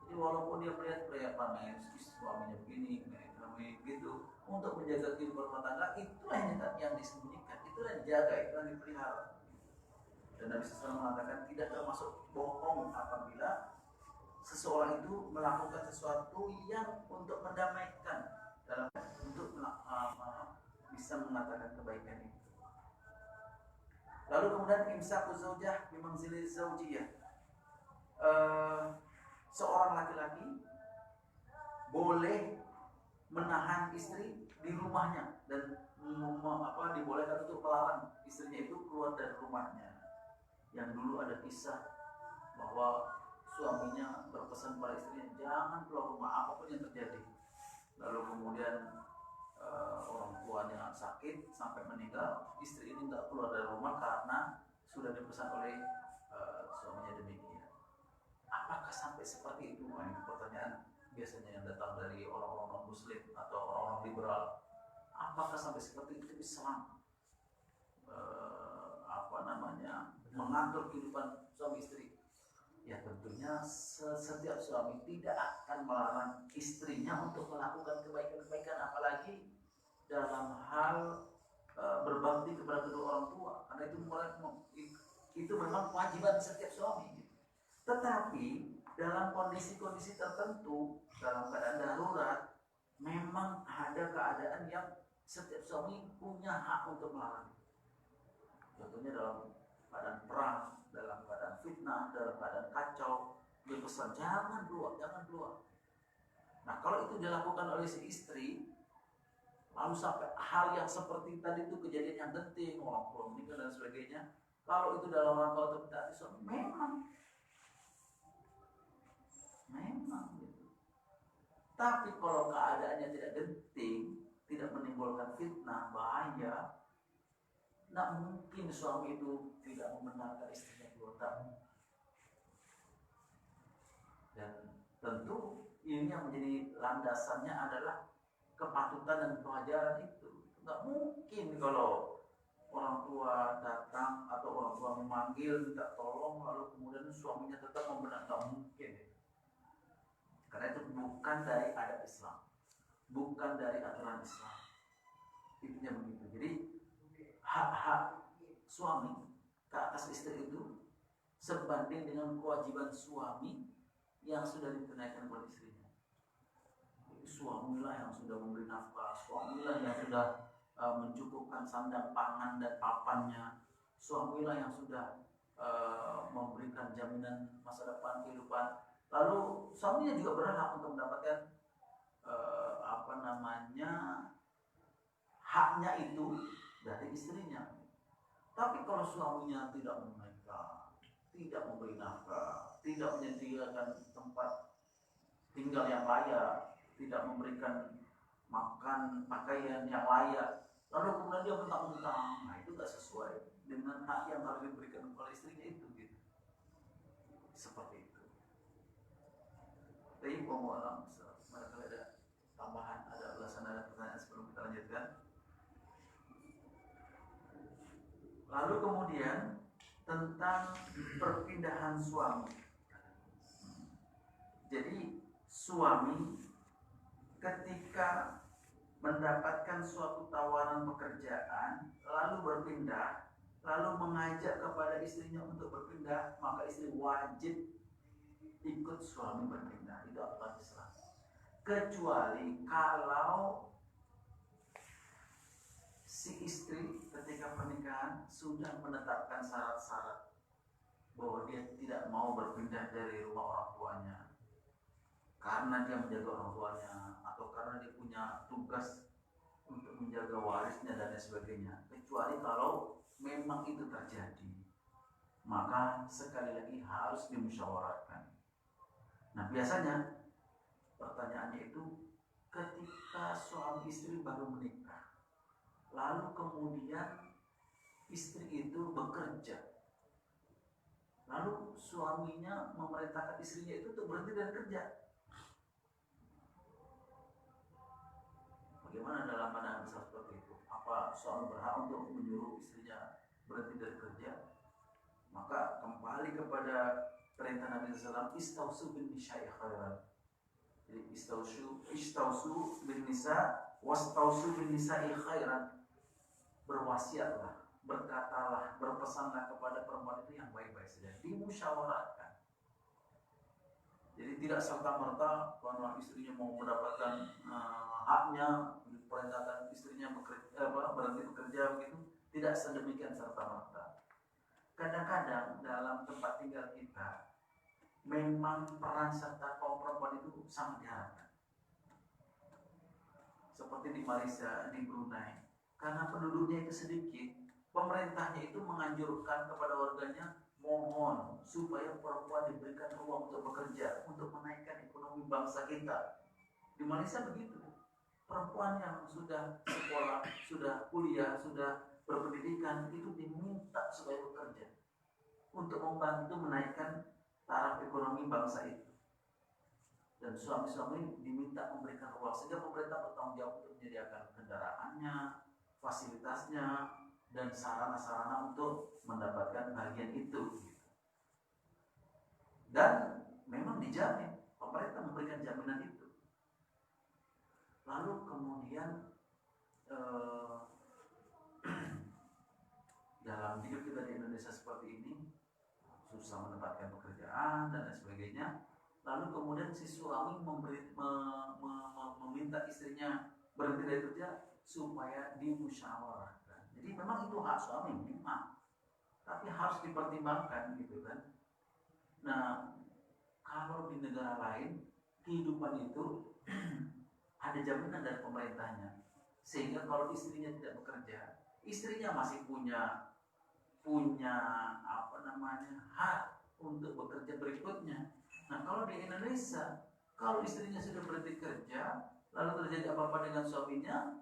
Jadi walaupun dia melihat perangai suaminya begini, gitu, untuk menjaga kehidupan rumah tangga, itulah yang disembunyikan, itulah yang dijaga, itulah yang dipelihara. Dan Nabi SAW mengatakan tidak termasuk bohong apabila seseorang itu melakukan sesuatu yang untuk mendamaikan, dalam untuk bisa mengatakan kebaikan itu. Lalu kemudian imsaku zaujah bimanzili zaujiyah. Seorang laki-laki boleh menahan istri di rumahnya dan dibolehkan untuk melarang istrinya itu keluar dari rumahnya. Yang dulu ada kisah bahwa suaminya berpesan pada istrinya jangan keluar rumah apapun yang terjadi. Lalu kemudian orang tuanya sakit sampai meninggal, istri ini tidak keluar dari rumah karena sudah dipesan oleh suaminya demikian. Apakah sampai seperti itu? Nah, ini pertanyaan biasanya yang datang dari orang-orang non-muslim atau orang-orang liberal. Apakah sampai seperti itu Islam mengatur kehidupan suami istri? Ya tentunya setiap suami tidak akan melarang istrinya untuk melakukan kebaikan-kebaikan, apalagi dalam hal berbakti kepada kedua orang tua, karena itu memang kewajiban setiap suami. Tetapi dalam kondisi-kondisi tertentu, dalam keadaan darurat, memang ada keadaan yang setiap suami punya hak untuk melarang. Contohnya dalam keadaan perang, dalam keadaan fitnah, dalam keadaan kacau, dia pesan jangan keluar. Nah, kalau itu dilakukan oleh si istri, lalu sampai hal yang seperti tadi itu kejadian yang genting, orang tua meninggal dan sebagainya, kalau itu dalam rangka untuk mentaati suami, memang gitu. Tapi kalau keadaannya tidak genting, tidak menimbulkan fitnah, bahaya, tidak mungkin suami itu tidak membenarkan istrinya keluar. Dan tentu ini yang menjadi landasannya adalah kepatutan dan kewajaran itu. Tidak mungkin kalau orang tua datang atau orang tua memanggil minta tolong lalu kemudian suaminya tetap membenarkan, tidak mungkin. Karena itu bukan dari adat Islam, bukan dari aturan Islam. Intinya begitu. Jadi hak-hak suami ke atas istri itu sebanding dengan kewajiban suami yang sudah ditunaikan oleh istrinya. Suamilah yang sudah memberi nafkah, suamilah yang sudah mencukupkan sandang pangan dan papannya, suamilah yang sudah memberikan jaminan masa depan kehidupan. Lalu suaminya juga berhak untuk mendapatkan haknya itu dari istrinya. Tapi kalau suaminya tidak menunaikan, tidak memberi nafkah, tidak menyediakan tempat tinggal yang layak, tidak memberikan makan pakaian yang layak, lalu kemudian dia mentang-mentang, nah itu tidak sesuai dengan hak yang harus diberikan oleh istrinya itu, gitu. Seperti itu. Tapi alam, barangkali ada tambahan, ada ulasan, ada pertanyaan sebelum kita lanjutkan. Lalu kemudian tentang perpindahan suami. Jadi suami ketika mendapatkan suatu tawaran pekerjaan lalu berpindah, lalu mengajak kepada istrinya untuk berpindah, maka istri wajib ikut suami berpindah. Itu aturan Islam. Kecuali kalau si istri ketika pernikahan sudah menetapkan syarat-syarat bahwa dia tidak mau berpindah dari rumah orang tuanya karena dia menjaga orang tuanya atau karena dia punya tugas untuk menjaga warisnya dan lain sebagainya. Kecuali kalau memang itu terjadi, maka sekali lagi harus dimusyawarahkan. Nah, biasanya pertanyaannya itu ketika suami istri baru menikah, lalu kemudian istri itu bekerja, lalu suaminya memerintahkan istrinya itu untuk berhenti dari kerja. Bagaimana dalam pandangan Islam seperti itu? Apa suami berhak untuk menyuruh istrinya berhenti dari kerja? Maka kembali kepada perintah Nabi SAW, istausu bin nisa'i khairan. Jadi istausu bin nisa wastausu bin nisa'i khairan. Berwasiatlah, berkatalah, berpesanlah kepada perempuan itu yang baik-baik saja. Dimusyawarahkan. Jadi tidak serta-merta kalau istrinya mau mendapatkan haknya, diperintahkan istrinya berhenti bekerja begitu, tidak sedemikian serta-merta. Kadang-kadang dalam tempat tinggal kita memang peran serta kaum perempuan itu sangat diharapkan. Seperti di Malaysia, di Brunei, karena penduduknya itu sedikit, pemerintahnya itu menganjurkan kepada warganya, mohon supaya perempuan diberikan ruang untuk bekerja, untuk menaikkan ekonomi bangsa kita. Di Malaysia begitu. Perempuan yang sudah sekolah, sudah kuliah, sudah berpendidikan itu diminta supaya bekerja untuk membantu menaikkan taraf ekonomi bangsa itu. Dan suami-suami diminta memberikan ruang sehingga pemerintah bertanggung jawab untuk menyediakan kendaraannya, fasilitasnya, dan sarana-sarana untuk mendapatkan bagian itu. Dan memang dijamin, pemerintah memberikan jaminan itu. Lalu kemudian dalam hidup kita di Indonesia seperti ini, susah mendapatkan pekerjaan dan lain sebagainya. Lalu kemudian si suami meminta istrinya berhenti dari kerja supaya dimusyawarahkan. Jadi memang itu hak suami memang, tapi harus dipertimbangkan gitu kan. Nah, kalau di negara lain kehidupan itu ada jaminan dari pemerintahnya, sehingga kalau istrinya tidak bekerja, istrinya masih punya hak untuk bekerja berikutnya. Nah, kalau di Indonesia, kalau istrinya sudah berhenti kerja, lalu terjadi apa-apa dengan suaminya,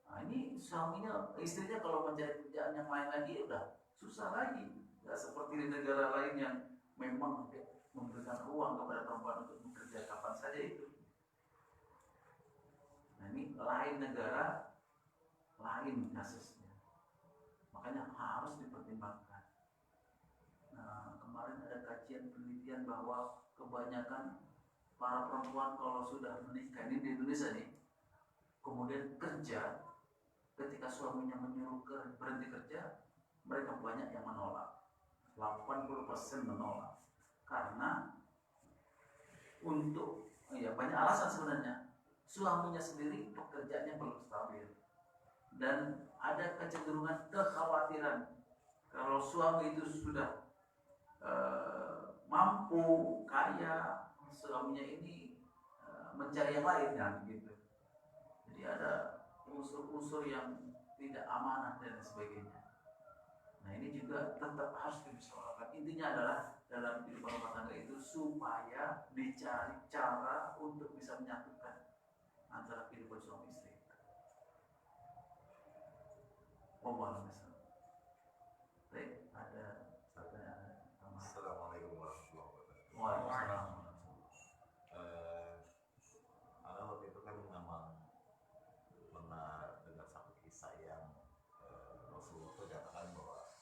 nah ini istrinya kalau mencari kerjaan yang lain lagi, udah susah lagi. Nggak seperti di negara lain yang memang memberikan ruang kepada perempuan untuk bekerja kapan saja itu. Nah, ini lain negara, lain kasusnya. Makanya harus dipertimbangkan. Nah, kemarin ada kajian penelitian bahwa kebanyakan para perempuan kalau sudah menikah ini di Indonesia nih, kemudian kerja, ketika suaminya menyuruh berhenti kerja, mereka banyak yang menolak. 80% menolak. Karena banyak alasan sebenarnya. Suaminya sendiri pekerjaannya belum stabil. Dan ada kecenderungan kekhawatiran kalau suami itu sudah mampu, kaya, suaminya ini mencari yang lain kan gitu. Jadi ada unsur-unsur yang tidak amanah dan sebagainya. Nah, ini juga tetap harus dimusyawarahkan. Intinya adalah dalam kehidupan rumah tangga itu supaya dicari cara untuk bisa menyatukan antara kehidupan suami istri. Baik, ada pertanyaan. Assalamualaikum warahmatullahi wabarakatuh. Waalaikumsalam. Ada waktu itu kan memang pernah dengar satu kisah yang Rasulullah itu katakan bahwa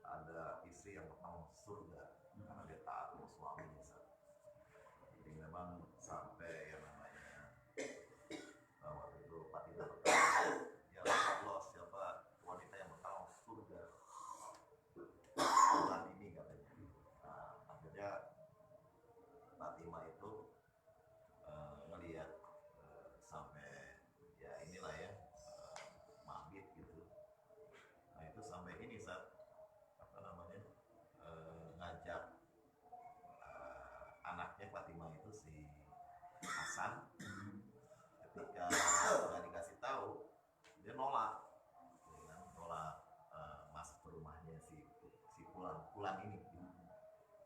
ada istri yang pertama surga karena dia taat sama suaminya. Jadi memang pukulan ini gitu.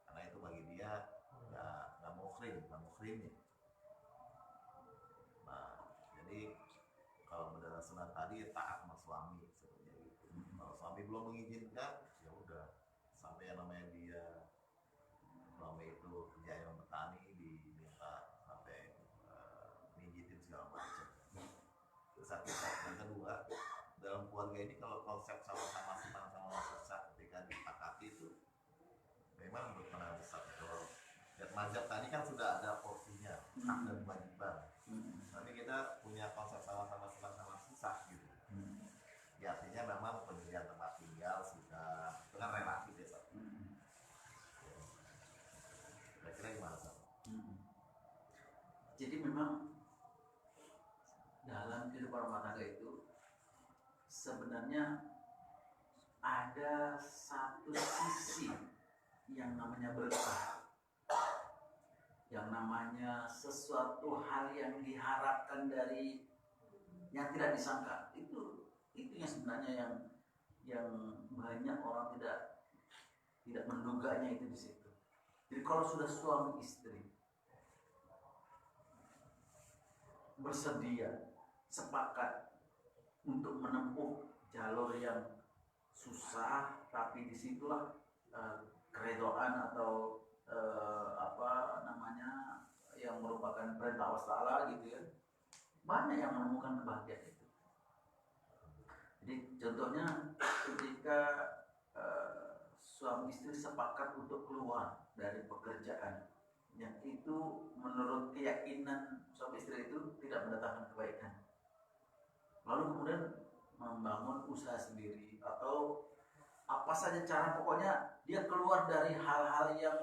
Karena itu bagi dia nggak muhrim. Nah, jadi kalau menurut sunnah tadi taat sama suami seperti itu. Kalau suami belum mengizinkan, ya udah, sampai yang namanya dia suami itu kerja yang petani diminta sampai mijitin segala macam. Itu satu. Yang kedua, dalam keluarga ini kalau konsep sama-sama senang sama susah ketika disepakati itu memang berperan besar. Kalau lihat mazhab tadi kan sudah ada porsinya, hak dan kewajiban. Tapi kita punya konsep sama-sama senang sama susah gitu. Ya artinya memang pemberian tempat tinggal sudah, itu kan relatif ya Sob. Kira-kira gimana Sob? Jadi memang dalam kehidupan rumah tangga itu sebenarnya ada satu sisi yang namanya berkah, yang namanya sesuatu hal yang diharapkan dari yang tidak disangka. Itu yang sebenarnya yang banyak orang tidak menduganya itu di situ. Jadi kalau sudah suami istri bersedia, sepakat untuk menempuh jalur yang susah, tapi disitulah keredoan atau yang merupakan perintah Allah Ta'ala gitu ya, banyak yang menemukan kebahagiaan itu. Jadi contohnya ketika suami istri sepakat untuk keluar dari pekerjaan yang itu menurut keyakinan suami istri itu tidak mendatangkan kebaikan, lalu kemudian membangun usaha sendiri atau apa saja cara, pokoknya dia keluar dari hal-hal yang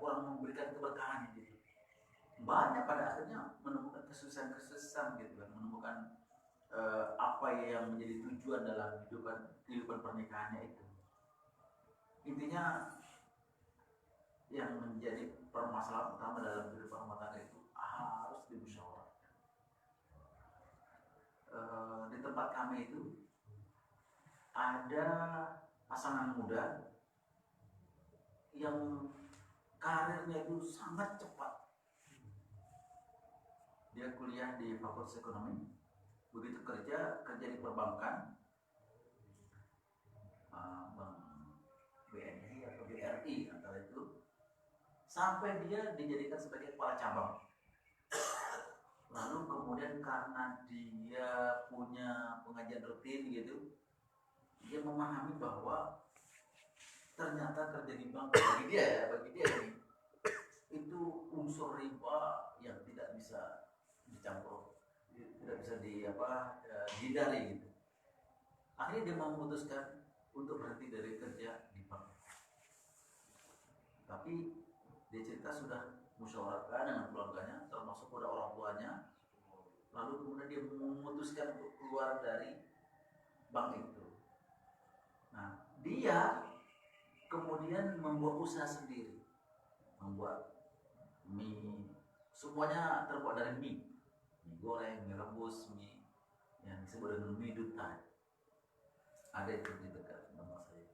kurang memberikan keberkahan gitu. Banyak pada akhirnya menemukan kesusahan gitu kan, menemukan apa yang menjadi tujuan dalam kehidupan pernikahannya itu. Intinya yang menjadi permasalahan utama dalam kehidupan rumah tangga itu harus dimusyawarahkan. Di tempat kami itu ada pasangan muda yang karirnya itu sangat cepat. Dia kuliah di Fakultas Ekonomi, begitu kerja di perbankan, Bank BNI atau BRI antara itu, sampai dia dijadikan sebagai kepala cabang. Lalu kemudian karena dia punya pengajian rutin gitu, dia memahami bahwa ternyata kerja di bank bagi dia ini itu unsur riba yang tidak bisa dicampur, tidak bisa dihindari gitu. Akhirnya dia memutuskan untuk berhenti dari kerja di bank. Tapi dia cerita sudah musyawarahkan dengan keluarganya, termasuk pada orang tuanya. Lalu kemudian dia memutuskan untuk keluar dari bank itu. Nah, dia kemudian membuat usaha sendiri, membuat mie, semuanya terbuat dari mie goreng, mie rebus, mie yang disebut dengan mie dutan. Ada itu di dekat rumah saya.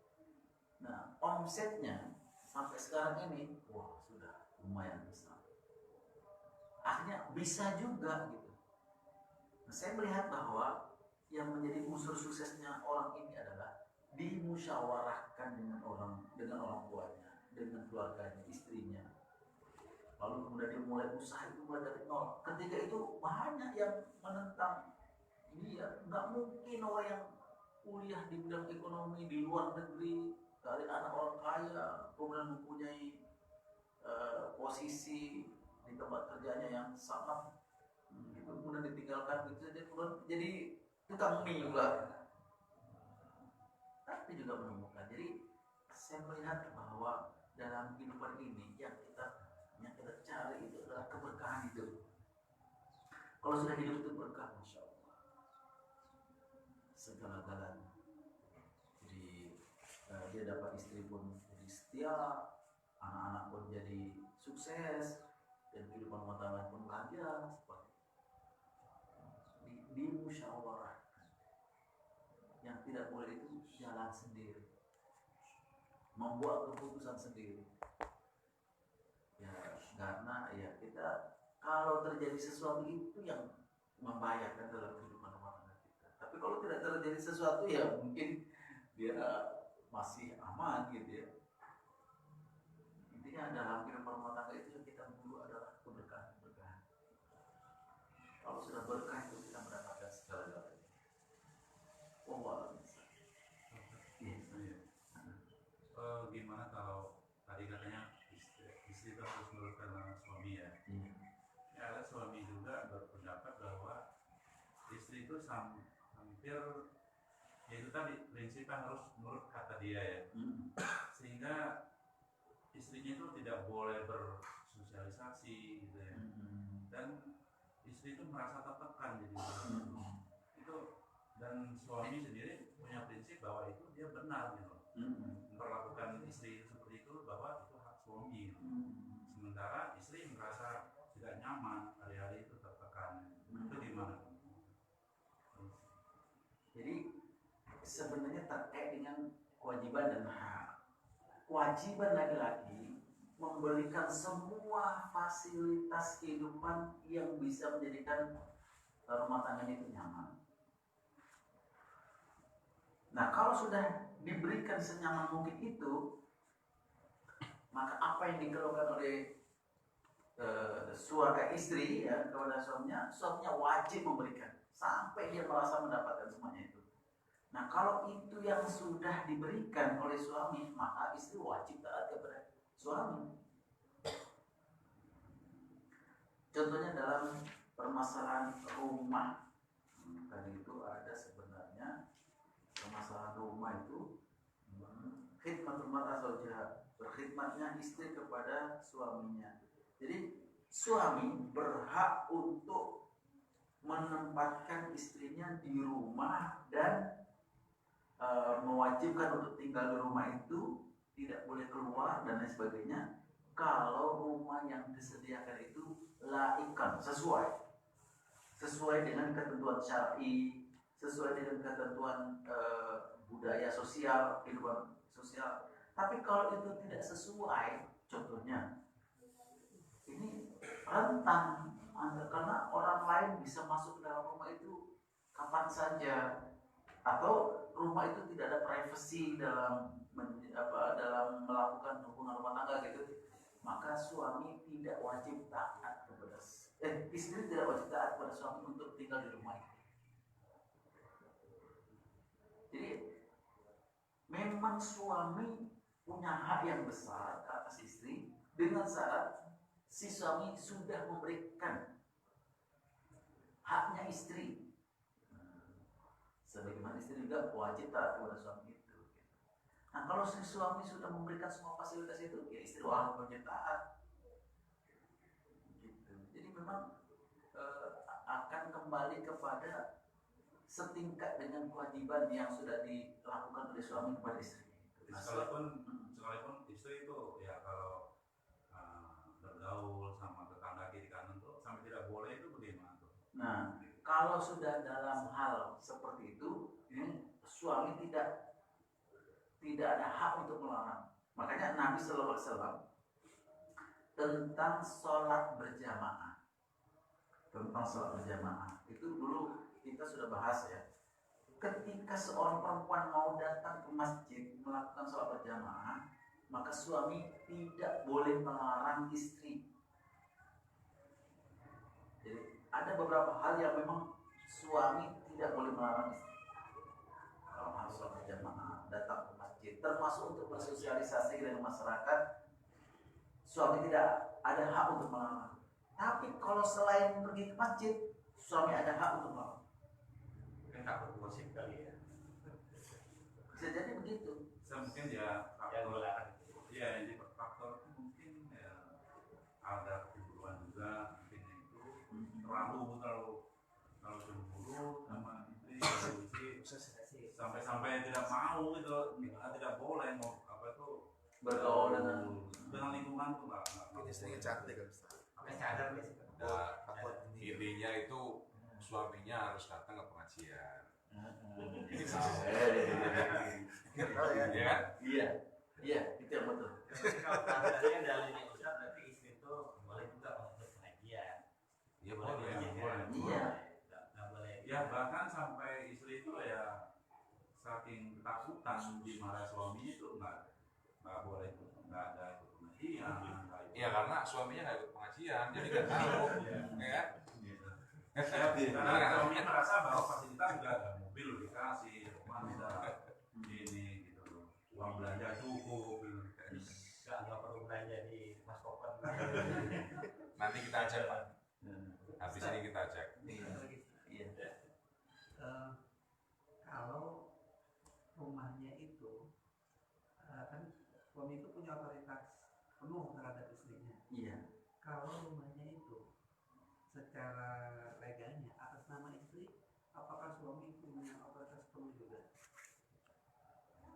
Nah, omsetnya sampai sekarang ini, wah sudah lumayan besar. Akhirnya bisa juga gitu. Nah, saya melihat bahwa yang menjadi unsur suksesnya orang ini adalah dimusyawarahkan dengan orang tuanya, dengan keluarganya, istrinya. Lalu kemudian dia mulai usaha itu mulai dari nol. Ketika itu banyak yang menentang dia. Nggak mungkin orang yang kuliah di bidang ekonomi di luar negeri, dari anak orang kaya, kemudian mempunyai posisi di tempat kerjanya yang sangat gitu, kemudian ditinggalkan gitu saja, kemudian jadi tukang mie juga. Tapi juga menemukan. Jadi saya melihat bahwa dalam kehidupan ini yang kita cari itu adalah keberkahan hidup. Kalau sudah hidup itu berkah, masya Allah, segala-galanya. Jadi dia dapat istri pun jadi setia, anak-anak pun jadi sukses, dan kehidupan rumah tangga pun bahagia. Seperti dimusyawarahkan. Yang tidak boleh itu jalan sendiri. membuat keputusan sendiri. Ya, karena ya kita kalau terjadi sesuatu itu yang membahayakan dalam kehidupan rumah tangga kita. Tapi kalau tidak terjadi sesuatu ya mungkin dia masih aman gitu ya. Intinya dalam kehidupan rumah tangga itu yang kita butuh adalah keberkahan. Kalau sudah berkah itu kita mendapatkan segala-galanya. Oh, gimana kalau tadi katanya istri itu harus menurutkan suami ya? Ya, ada suami juga berpendapat bahwa istri itu hampir ya itu tadi prinsipnya harus menurut kata dia ya, sehingga istrinya itu tidak boleh bersosialisasi gitu ya, dan istri itu merasa tertekan jadi itu, dan suami sendiri punya prinsip bahwa itu dia benar gitu, memperlakukan istri seperti itu bahwa itu hak suami gitu. Sementara istri merasa tidak nyaman, hari-hari itu tertekan. Itu gimana? Jadi sebenarnya terkait dengan kewajiban dan hak. Kewajiban laki-laki memberikan semua fasilitas kehidupan yang bisa menjadikan rumah tangganya itu nyaman. Nah, kalau sudah diberikan senyaman mungkin itu, maka apa yang dikeluhkan oleh istri ya kepada suaminya wajib memberikan sampai dia merasa mendapatkan semuanya itu. Nah, kalau itu yang sudah diberikan oleh suami, maka istri wajib taat kepada suami. Contohnya dalam permasalahan rumah, tadi itu ada sebenarnya permasalahan rumah itu khidmatul mar'ah zawjaha, berkhidmatnya istri kepada suaminya. Jadi suami berhak untuk menempatkan istrinya di rumah dan mewajibkan untuk tinggal di rumah itu, tidak boleh keluar dan lain sebagainya. Kalau rumah yang disediakan itu laikan, sesuai dengan ketentuan syar'i, sesuai dengan ketentuan budaya sosial, kehidupan sosial. Tapi kalau itu tidak sesuai, contohnya ini rentan karena orang lain bisa masuk ke dalam rumah itu kapan saja, atau rumah itu tidak ada privasi dalam melakukan hubungan rumah tangga gitu, maka suami tidak wajib taat kepada istri tidak wajib taat kepada suami untuk tinggal di rumah itu. Jadi memang suami punya hak yang besar atas istri dengan syarat si suami sudah memberikan haknya istri. Sebagaimana istri juga wajib taat kepada suami itu. Nah, kalau si suami sudah memberikan semua fasilitas itu, ya istri wajib taat. Gitu. Jadi memang akan kembali kepada setingkat dengan kewajiban yang sudah dilakukan oleh suami kepada istri. Sekalipun istri itu ya kalau bergaul sama tetangga kiri kanan tuh sampai tidak boleh, itu bagaimana tuh? Nah, kalau sudah dalam hal seperti itu, suami tidak ada hak untuk melarang. Makanya Nabi Sallallahu Alaihi Wasallam tentang sholat berjamaah, itu dulu kita sudah bahas ya. Ketika seorang perempuan mau datang ke masjid melakukan sholat berjamaah, maka suami tidak boleh melarang istri. Jadi ada beberapa hal yang memang suami tidak boleh melarang istri. Kalau harus sholat berjamaah, datang ke masjid, termasuk untuk bersosialisasi dengan masyarakat, suami tidak ada hak untuk melarang. Tapi kalau selain pergi ke masjid, suami ada hak untuk melarang. Kan takut gosip kali ya. Bisa jadi begitu. Mungkin ya faktor ya, ini faktor mungkin ya, ada kecemburuan juga, mungkin itu terlalu cemburu sama istri sampai tidak mau gitu, tidak boleh mau bergaul dengan lingkungan tuh nggak. Istrinya cantik kan? Cadar intinya itu suaminya harus datang ke pengajian. Iya. yang betul. Kalau peraturannya kan dalilnya Ustaz berarti istri itu boleh juga untuk pengajian. Ya Boleh boleh, diizinkan. boleh. Iya. Nggak boleh. Ya bahkan sampai istri itu ya saking ketakutan dimarahi suami itu nggak boleh, nggak ada ikut pengajian. Iya karena suaminya nggak ikut pengajian, jadi nggak tahu, ya. Karena suami merasa bahwa fasilitas juga ada, mobil udah dikasih, rumah udah ini gitu, uang belanja cukup. Gitu. Nggak perlu belanja di Mas Kopen. Nanti kita ajak Pak. Habis ini kita ajak. Iya. Kalau rumahnya itu kan suami itu punya otoritas penuh terhadap istrinya. Iya. Kalau rumahnya itu secara legalnya atas nama istri, apakah suami punya otoritas penuh juga?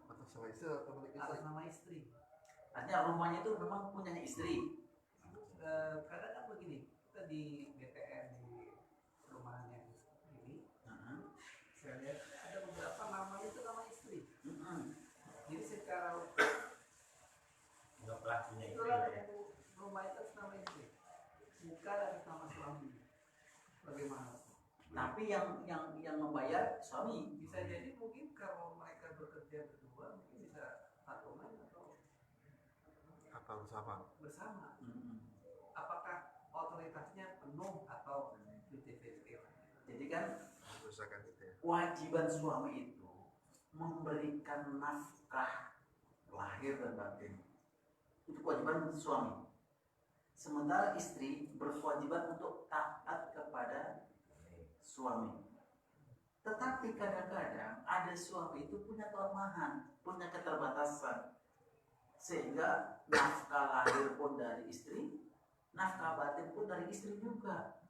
Atau sama istri atau milik istri? Atas nama istri. Artinya rumahnya itu memang punya istri. Kadang kan begini, kita di BTN di perumahan yang seperti ini, saya lihat ada beberapa namanya itu nama istri. Jadi secara Nggak pernah punya istri. itulah Ya. rumah itu atas nama istri, bukan atas nama suami. Bagaimana? Tapi yang membayar suami. Bisa jadi mungkin kalau mereka bekerja berdua mungkin bisa patungan atau bersama. Apakah otoritasnya penuh atau 50-50? Jadi kan Usahakan gitu ya. kewajiban suami itu memberikan nafkah lahir dan batin. Itu kewajiban suami. Sementara istri berkewajiban untuk taat kepada suami. Tetapi kadang-kadang ada suami itu punya kelemahan, punya keterbatasan. Sehingga nafkah lahir pun dari istri, nafkah batin pun dari istri juga.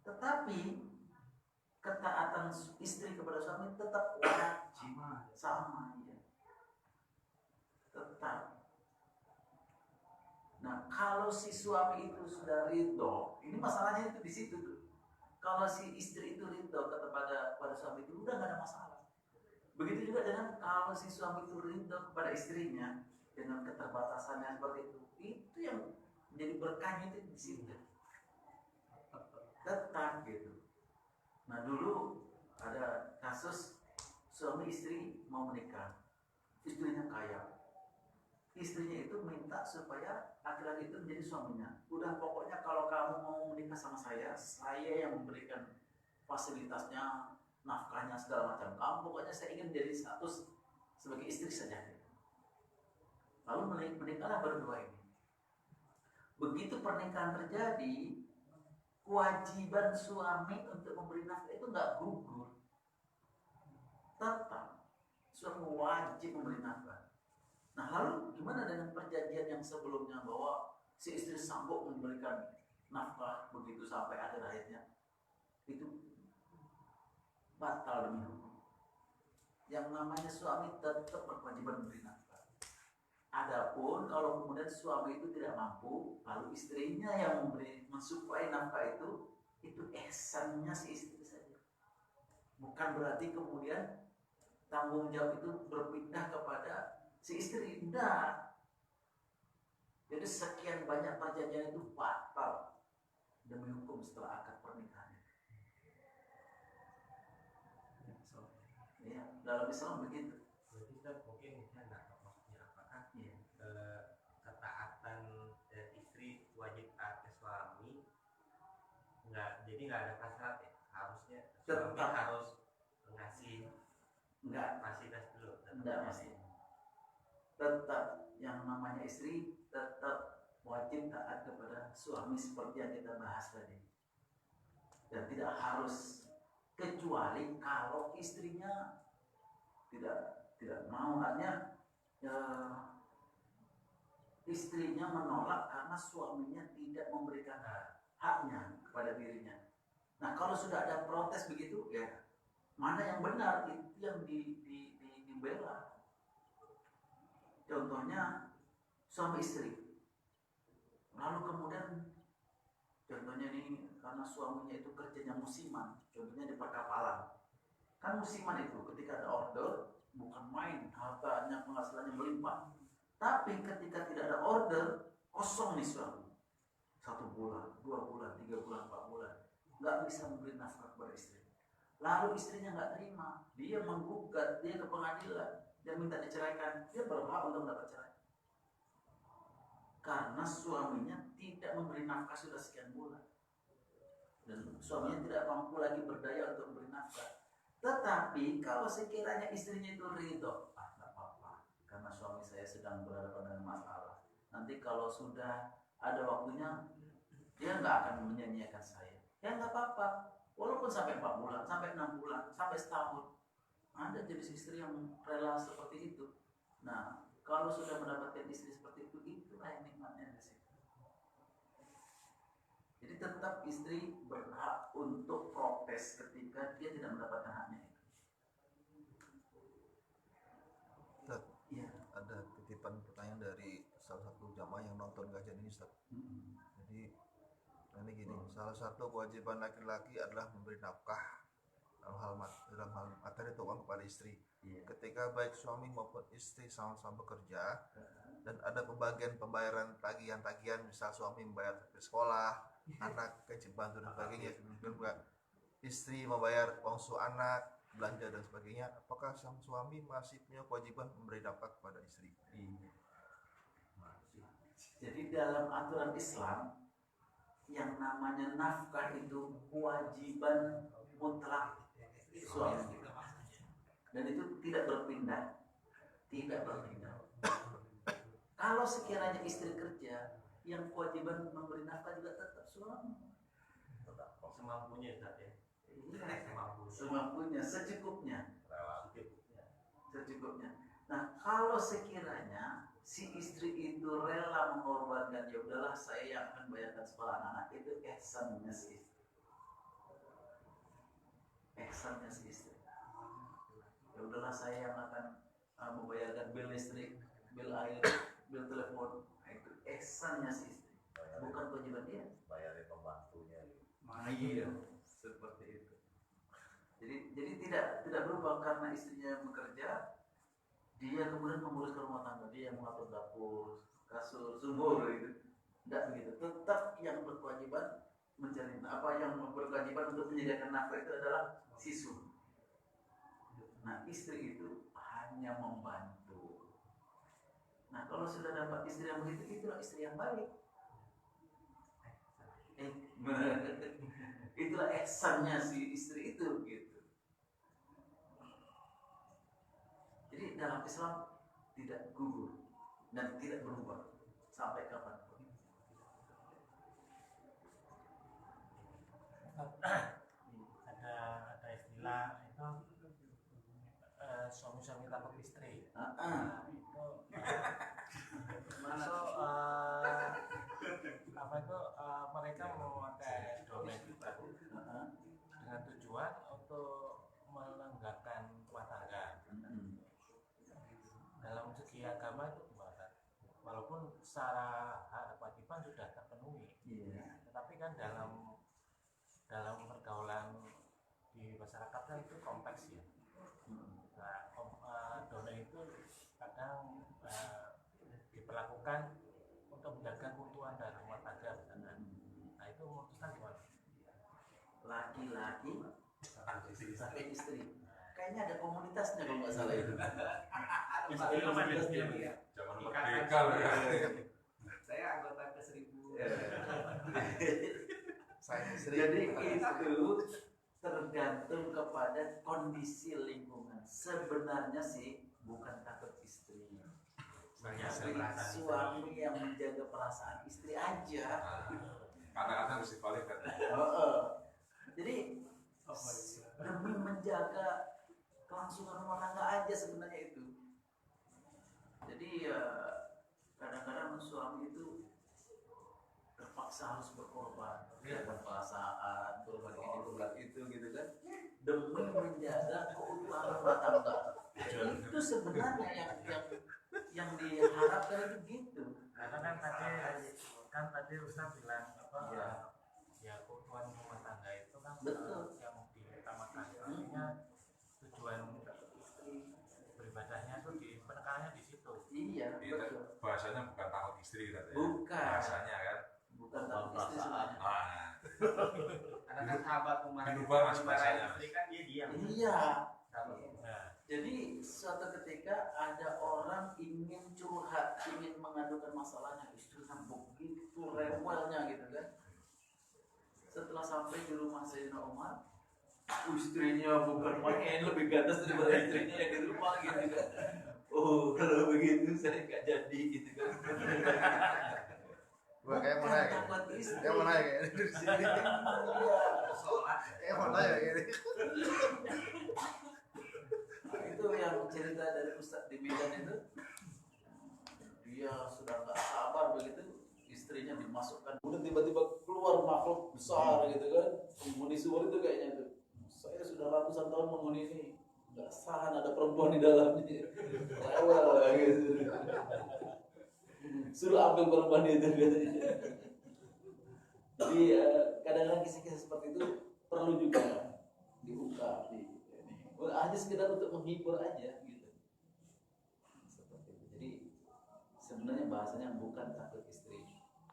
Tetapi ketaatan istri kepada suami tetap wajib, sama ya. Tetap. Nah, kalau si suami itu sudah ridho, ini masalahnya itu di situ tuh. Kalau si istri itu ridho kepada suami itu udah nggak ada masalah. Begitu juga dengan kalau si suami itu ridho kepada istrinya dengan keterbatasannya seperti itu yang menjadi berkahnya itu di situ. Tetap gitu. Nah dulu ada kasus suami istri mau menikah, istrinya kaya, istrinya itu minta supaya laki-laki itu menjadi suaminya. Udah pokoknya kalau kamu mau menikah sama saya yang memberikan fasilitasnya, nafkahnya segala macam. Kamu pokoknya saya ingin jadi status sebagai istri saja. Lalu menikahlah berdua ini. Begitu pernikahan terjadi, kewajiban suami untuk memberi nafkah itu nggak gugur. Tetap suami wajib memberi nafkah. Nah lalu gimana dengan perjanjian yang sebelumnya bahwa si istri sanggup memberikan nafkah begitu sampai akhir hayatnya? Itu batal demi hukum. Yang namanya suami tetap berkewajiban memberi nafkah. Adapun kalau kemudian suami itu tidak mampu, lalu istrinya yang mensuplai nafkah itu ihsannya si istri saja. Bukan berarti kemudian tanggung jawab itu berpindah kepada si istri. Tidak. Jadi sekian banyak perjanjian itu batal demi hukum setelah akad pernikahan. Ya, dalam Islam begitu. Berarti kita mungkin saya nggak tahu maksudnya apakah Ya. ketaatan istri wajib taat ke suami, jadi nggak ada prasyarat ya, harusnya suami Tetap. harus ngasih Enggak, fasilitas dulu. enggak masih. Tetap yang namanya istri tetap wajib taat kepada suami seperti yang kita bahas tadi. Dan tidak harus, kecuali kalau istrinya tidak mau, artinya istrinya menolak karena suaminya tidak memberikan haknya kepada dirinya. Nah kalau sudah ada protes begitu, ya mana yang benar itu yang dibela. Contohnya suami istri, lalu kemudian contohnya ini karena suaminya itu kerjanya musiman, contohnya di perkapalan. Kan musiman itu ketika ada order bukan main, hartanya penghasilannya melimpah. Tapi ketika tidak ada order, kosong nih suami. 1 bulan, 2 bulan, 3 bulan, 4 bulan, nggak bisa memberi nafkah kepada istri. Lalu istrinya nggak terima, dia menggugat, dia ke pengadilan, dia minta diceraikan, dia berhak untuk mendapat cerai. Karena suaminya tidak memberi nafkah sudah sekian bulan. Dan suaminya tidak mampu lagi berdaya untuk memberi nafkah. Tetapi kalau sekiranya istrinya itu ridho, nggak apa-apa, karena suami saya sedang berhadapan dengan masalah. Nanti kalau sudah ada waktunya, dia nggak akan menyanyiakan saya. Ya nggak apa-apa, walaupun sampai 4 bulan, sampai 6 bulan, sampai setahun. Ada jenis istri yang rela seperti itu. Nah, kalau sudah mendapatkan istri seperti itu, itulah yang nikmatnya di situ. Jadi tetap istri berhak untuk protes ketika dia tidak mendapatkan haknya itu. Ustaz, Iya. ada titipan pertanyaan dari salah satu jamaah yang nonton kajian ini, Ustaz. Jadi ini gini, salah satu kewajiban laki-laki adalah memberi nafkah dalam hal materi atau uang kepada istri. Iya. Ketika baik suami maupun istri sama-sama bekerja dan ada pembayaran tagihan-tagihan, misal suami membayar sekolah, anak gaji bantu dan sebagainya, juga istri membayar uang anak, belanja dan sebagainya, apakah sang suami masih punya kewajiban memberi nafkah kepada istri? Iya. Jadi dalam aturan Islam yang namanya nafkah itu kewajiban mutlak suami, dan itu tidak berpindah. Kalau sekiranya istri kerja, yang kewajiban memberi nafkah juga tetap suami. Semampunya Ustaz ya. Semampunya, secukupnya. Nah, kalau sekiranya si istri itu rela mengorbankan, ya udahlah saya yang akan bayarkan sekolah anak, itu ihsannya si istri. Ya udahlah saya yang akan membayarkan bil listrik, bil air, bil telepon. Nah, itu ihsannya si istri, bukan kewajiban dia. Bayarin pembantunya. Iya, seperti itu. Jadi tidak berubah karena istrinya bekerja, dia kemudian menguruskan rumah tangga, dia yang mengatur dapur, kasur, sumur gitu. Tidak begitu. Tetap yang berkewajiban mencari yang berkewajiban untuk menyediakan nafkah itu adalah si suami. Nah, istri itu hanya membantu. Nah, kalau sudah dapat istri yang begitu, itulah istri yang baik. Itulah ihsannya si istri itu gitu. Jadi dalam Islam tidak gugur dan tidak berubah sampai kapanpun. Ada istilah itu suami-suami takut istri. Ah. Itu masuk mereka memakai domain itu dengan tujuan untuk melenggarkan rumah tangga. Dalam segi agama itu gimana? Walaupun secara hak kewajiban sudah terpenuhi, tetapi kan dalam pergaulan di masyarakat kan itu kompleks ya. Nah, dona itu kadang diperlakukan untuk menjaga keutuhan dari rumah tangga misalnya. Nah, itu memutuskan gimana? Laki-laki sampai istri. Kayaknya ada komunitasnya kalau nggak salah itu. Jangan merdeka loh ya. Saya anggota ke 1000. Jadi itu tergantung kepada kondisi lingkungan. Sebenarnya sih bukan takut istri, tapi suami yang menjaga perasaan istri aja. Kadang-kadang harus dibalikan. Jadi demi menjaga kelangsungan rumah tangga aja sebenarnya itu. Jadi kadang-kadang suami itu terpaksa harus berkorban, berkorban perasaan, berkorban ini, berkorban itu gitu kan, demi menjaga keutuhan rumah tangga. Itu sebenarnya yang diharapkan itu gitu. Karena kan tadi Ustaz bilang ya keutuhan rumah tangga itu kan Betul. yang diutamakan. Artinya tujuan beribadahnya itu penekanannya di situ. Iya, betul. bahasanya bukan takut istri katanya. Bukan. Bahasanya kan. Bukan takut istri sebenarnya. Ah, Karena kan sahabat Umar dirubah mas bahasanya. istri kan dia diam. Iya. Sahabat Umar. Nah, Jadi suatu ketika ada orang ingin curhat, ingin mengadukan masalahnya, istrinya begitu rewelnya gitu kan. Setelah sampai di rumah Sayyidina Umar, istrinya bukan main, lebih ganas daripada istrinya yang di rumah gitu kan. Oh, kalau begitu saya nggak jadi gitu kan. Gua kayak mau nanya. Takut istri. Kayak mau nanya kayak di sini. Iya. Sholat. Kayak mau nanya kayak gini. Nah, itu yang cerita dari Ustadz di Medan itu, dia sudah nggak sabar begitu, istrinya dimasukkan, kemudian tiba-tiba keluar makhluk besar gitu kan, penghuni sumur itu kayaknya itu. Saya sudah ratusan tahun menghuni ini, nggak sahan ada perempuan di dalamnya, rewel gitu. Suruh ambil perempuan itu katanya. Jadi kadang-kadang kisah-kisah seperti itu perlu juga diungkap di ini. Hanya sekedar untuk menghibur aja gitu. Seperti itu. Jadi sebenarnya bahasanya bukan takut istri.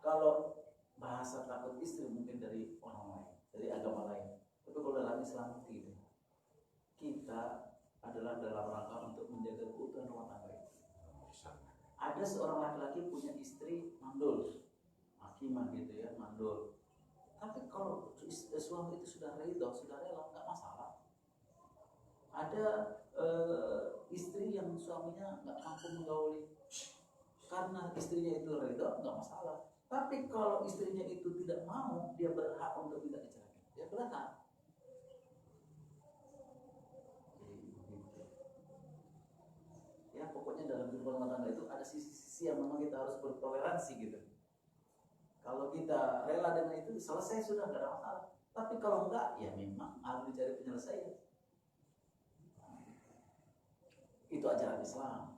Kalau bahasa takut istri mungkin dari orang lain, dari agama lain. Tapi kalau dalam Islam tidak. Kita adalah dalam rangka untuk menjaga keutuhan rumah tangga itu. Ada seorang laki-laki punya istri mandul, hakimah gitu ya, mandul. Tapi kalau suami itu sudah ridho, sudah rela, nggak masalah. Ada istri yang suaminya nggak mampu menggauli, karena istrinya itu ridho, nggak masalah. Tapi kalau istrinya itu tidak mau, dia berhak untuk tidak diceraikan. Dia berhak. Ya pokoknya dalam kehidupan rumah tangga itu ada sisi-sisi yang memang kita harus bertoleransi gitu. Kalau kita rela dengan itu selesai sudah nggak ada masalah. Tapi kalau enggak ya memang harus dicari penyelesaian. Itu ajaran Islam.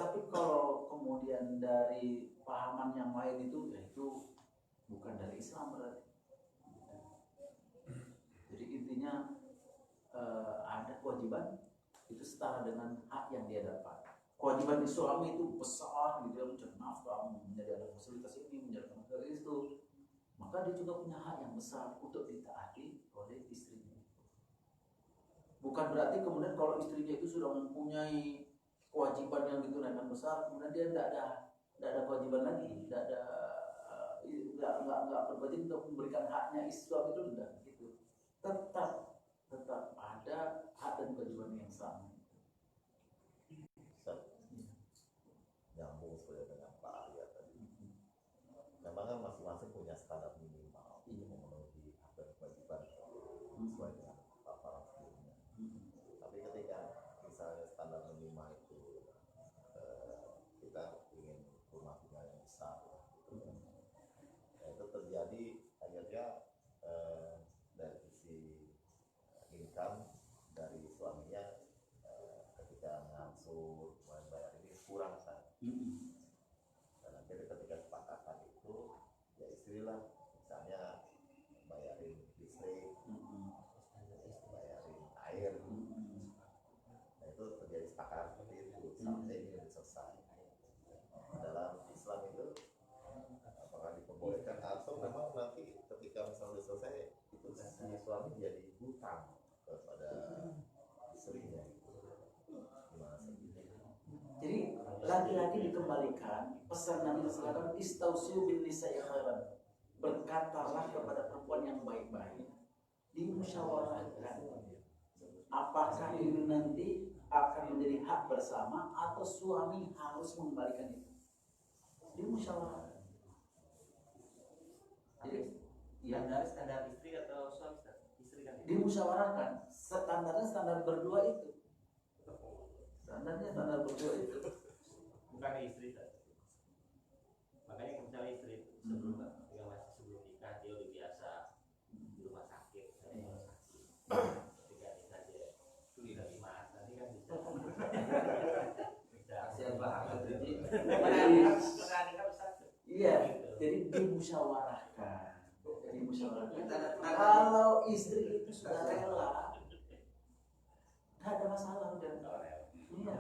Tapi kalau kemudian dari pahaman yang lain itu ya itu bukan dari Islam berarti. Jadi intinya ada kewajiban itu setara dengan hak yang dia dapat. Kewajiban di suami itu besar gitu ya, mencari nafkah, menyediakan fasilitas ini, menyediakan fasilitas itu. Maka dia juga punya hak yang besar untuk ditaati oleh istrinya. Bukan berarti kemudian kalau istrinya itu sudah mempunyai kewajiban yang ditunaikan besar, kemudian dia tidak ada kewajiban lagi, nggak berkewajiban untuk memberikan haknya suami itu tidak gitu. Tetap ada hak dan kewajiban yang sama. Nyambung sesuai dengan Pak Arya tadi. Memang kan masing-masing punya standar minimal untuk memenuhi hak dan kewajiban sesuai dengan paparan sebelumnya. Tapi ketika misalnya standar minimal itu kita ingin rumah tangga yang besar, itu terjadi akhirnya dari sisi income dari suaminya ketika ngangsur bayar ini kurang saja. Dan akhirnya ketika kesepakatan itu ya istrilah misalnya bayarin listrik, bayarin air, nah itu terjadi kesepakatan seperti itu sampai ini sudah selesai. Dalam Islam itu apakah diperbolehkan atau memang nanti ketika misalnya sudah selesai itu si suami jadi hutang kepada istrinya, gimana sih? Jadi laki-laki dikembalikan, pesan Nabi SAW, istausiu bin nisa'i khairan, berkatalah kepada perempuan yang baik-baik, dimusyawarahkan apakah ini nanti akan menjadi hak bersama atau suami harus mengembalikan itu, dimusyawarahkan. Jadi ya Standar istri atau suami? Istri kan. dimusyawarahkan, standarnya standar berdua itu. Standarnya standar berdua itu. Bukan istri kan. Makanya misalnya istri sebelum nikah dia udah biasa di rumah sakit, ketika nikah dia sudah mas, nanti kan bisa. Kasihan banget jadi. Nikah besar. Iya, jadi dimusyawarahkan. Kalau istri itu sudah rela, nggak ada masalah udah. Iya.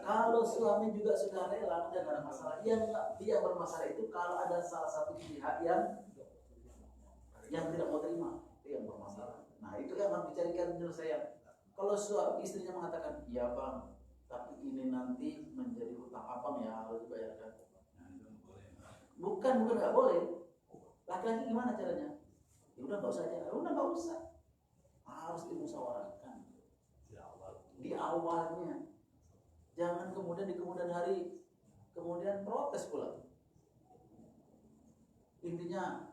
Kalau suami juga sudah rela, tidak ada masalah. Yang bermasalah itu kalau ada salah satu pihak yang tidak mau terima, itu yang bermasalah. Nah itu yang harus dicarikan penyelesaian. Kalau suami istrinya mengatakan, iya bang, tapi ini nanti menjadi hutang abang ya harus dibayarkan. Bukan nggak boleh. Laki-laki gimana caranya? Ya udah nggak usah aja. Udah nggak usah. Harus dimusyawarahkan di awalnya. Jangan kemudian di kemudian hari kemudian protes pula. Intinya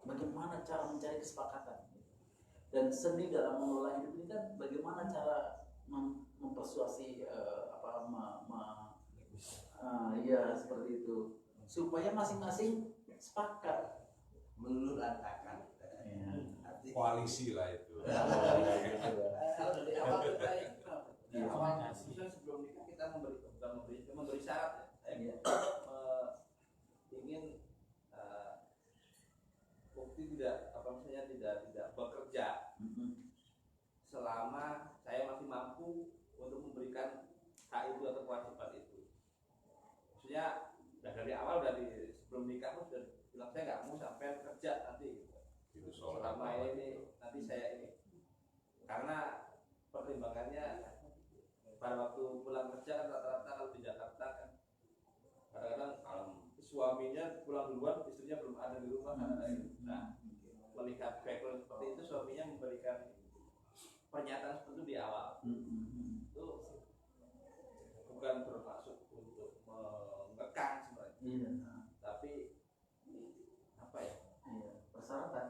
bagaimana cara mencari kesepakatan. Dan seni dalam mengelola hidup ini kan bagaimana cara mempersuasi ya seperti itu supaya masing-masing sepakat meluratakan Koalisi lah itu. Kalau dari awal kita dari awal khususnya sebelum nikah kita memberi syarat ya. Ingin bukti tidak tidak bekerja selama saya masih mampu untuk memberikan hak itu atau kewajiban itu. Maksudnya dari awal dari sebelum nikah pun sudah bilang saya nggak mau sampai kerja nanti gitu. Selama ini nanti saya ini karena pertimbangannya pada waktu pulang kerja kan rata-rata kalau di Jakarta kan kadang-kadang suaminya pulang duluan, istrinya belum ada di rumah. Nah, melihat background seperti itu, suaminya memberikan pernyataan seperti itu di awal. Itu bukan bermaksud untuk mengekang sebenarnya, tapi apa ya? Persyaratan.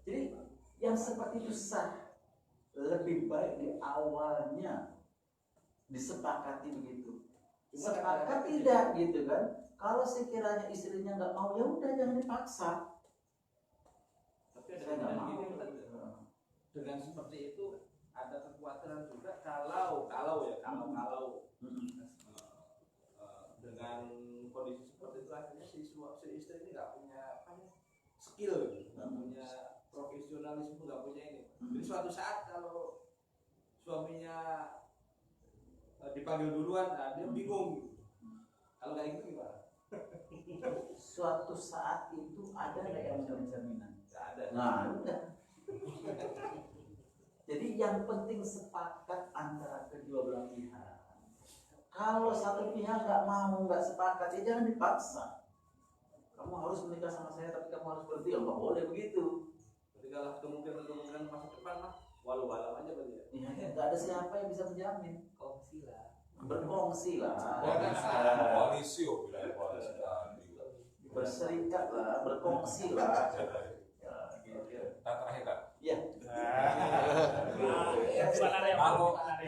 Jadi yang seperti itu sah, lebih baik di awalnya disepakati begitu. Sepakat tidak gitu kan? Kalau sekiranya istrinya nggak mau, ya udah jangan dipaksa. Tapi dengan dengan seperti itu ada kekhawatiran juga kalau dengan kondisi seperti itu akhirnya si istri ini nggak punya skill, nggak punya profesionalisme, nggak punya ini. Jadi suatu saat kalau suaminya dipanggil duluan, dia bingung. Kalau kayak gitu gimana? Suatu saat itu ada nggak yang menjamin jaminan? Nggak ada. Nah, udah. Jadi yang penting sepakat antara kedua belah pihak. Kalau satu pihak nggak mau, nggak sepakat, ya jangan dipaksa. Kamu harus menikah sama saya, tapi kamu harus berhenti. Nggak boleh begitu. Jadi kalau kemungkinan masa depan mah walau-walau aja berarti ya. Ya, nggak ada siapa yang bisa menjamin. Kongsi lah. Berkongsi lah. Koalisi, wilayah koalisi tadi. Berserikat lah, berkongsi lah. Ya, gitu. Terakhir kan? Ya.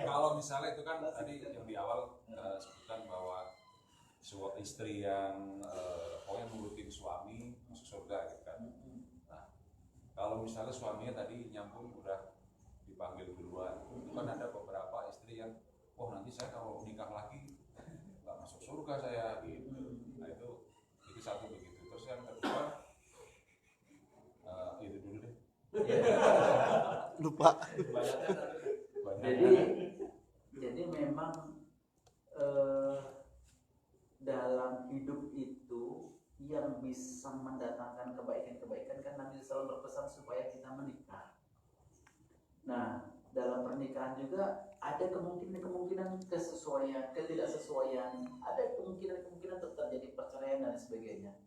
Kalau misalnya itu kan tadi yang di awal sebutkan bahwa istri yang pokoknya nurutin suami masuk surga gitu kan. Nah, kalau misalnya suaminya tadi nyambung udah dipanggil duluan, itu kan ada beberapa istri yang nanti saya kalau nikah lagi nggak masuk surga saya gitu. Nah itu satu begitu. Terus yang kedua itu dulu deh. Lupa. Jadi memang dalam hidup itu yang bisa mendatangkan kebaikan-kebaikan kan Nabi SAW berpesan supaya kita menikah. Nah, dalam pernikahan juga ada kemungkinan ketidaksesuaian, ada kemungkinan terjadi perceraian dan sebagainya.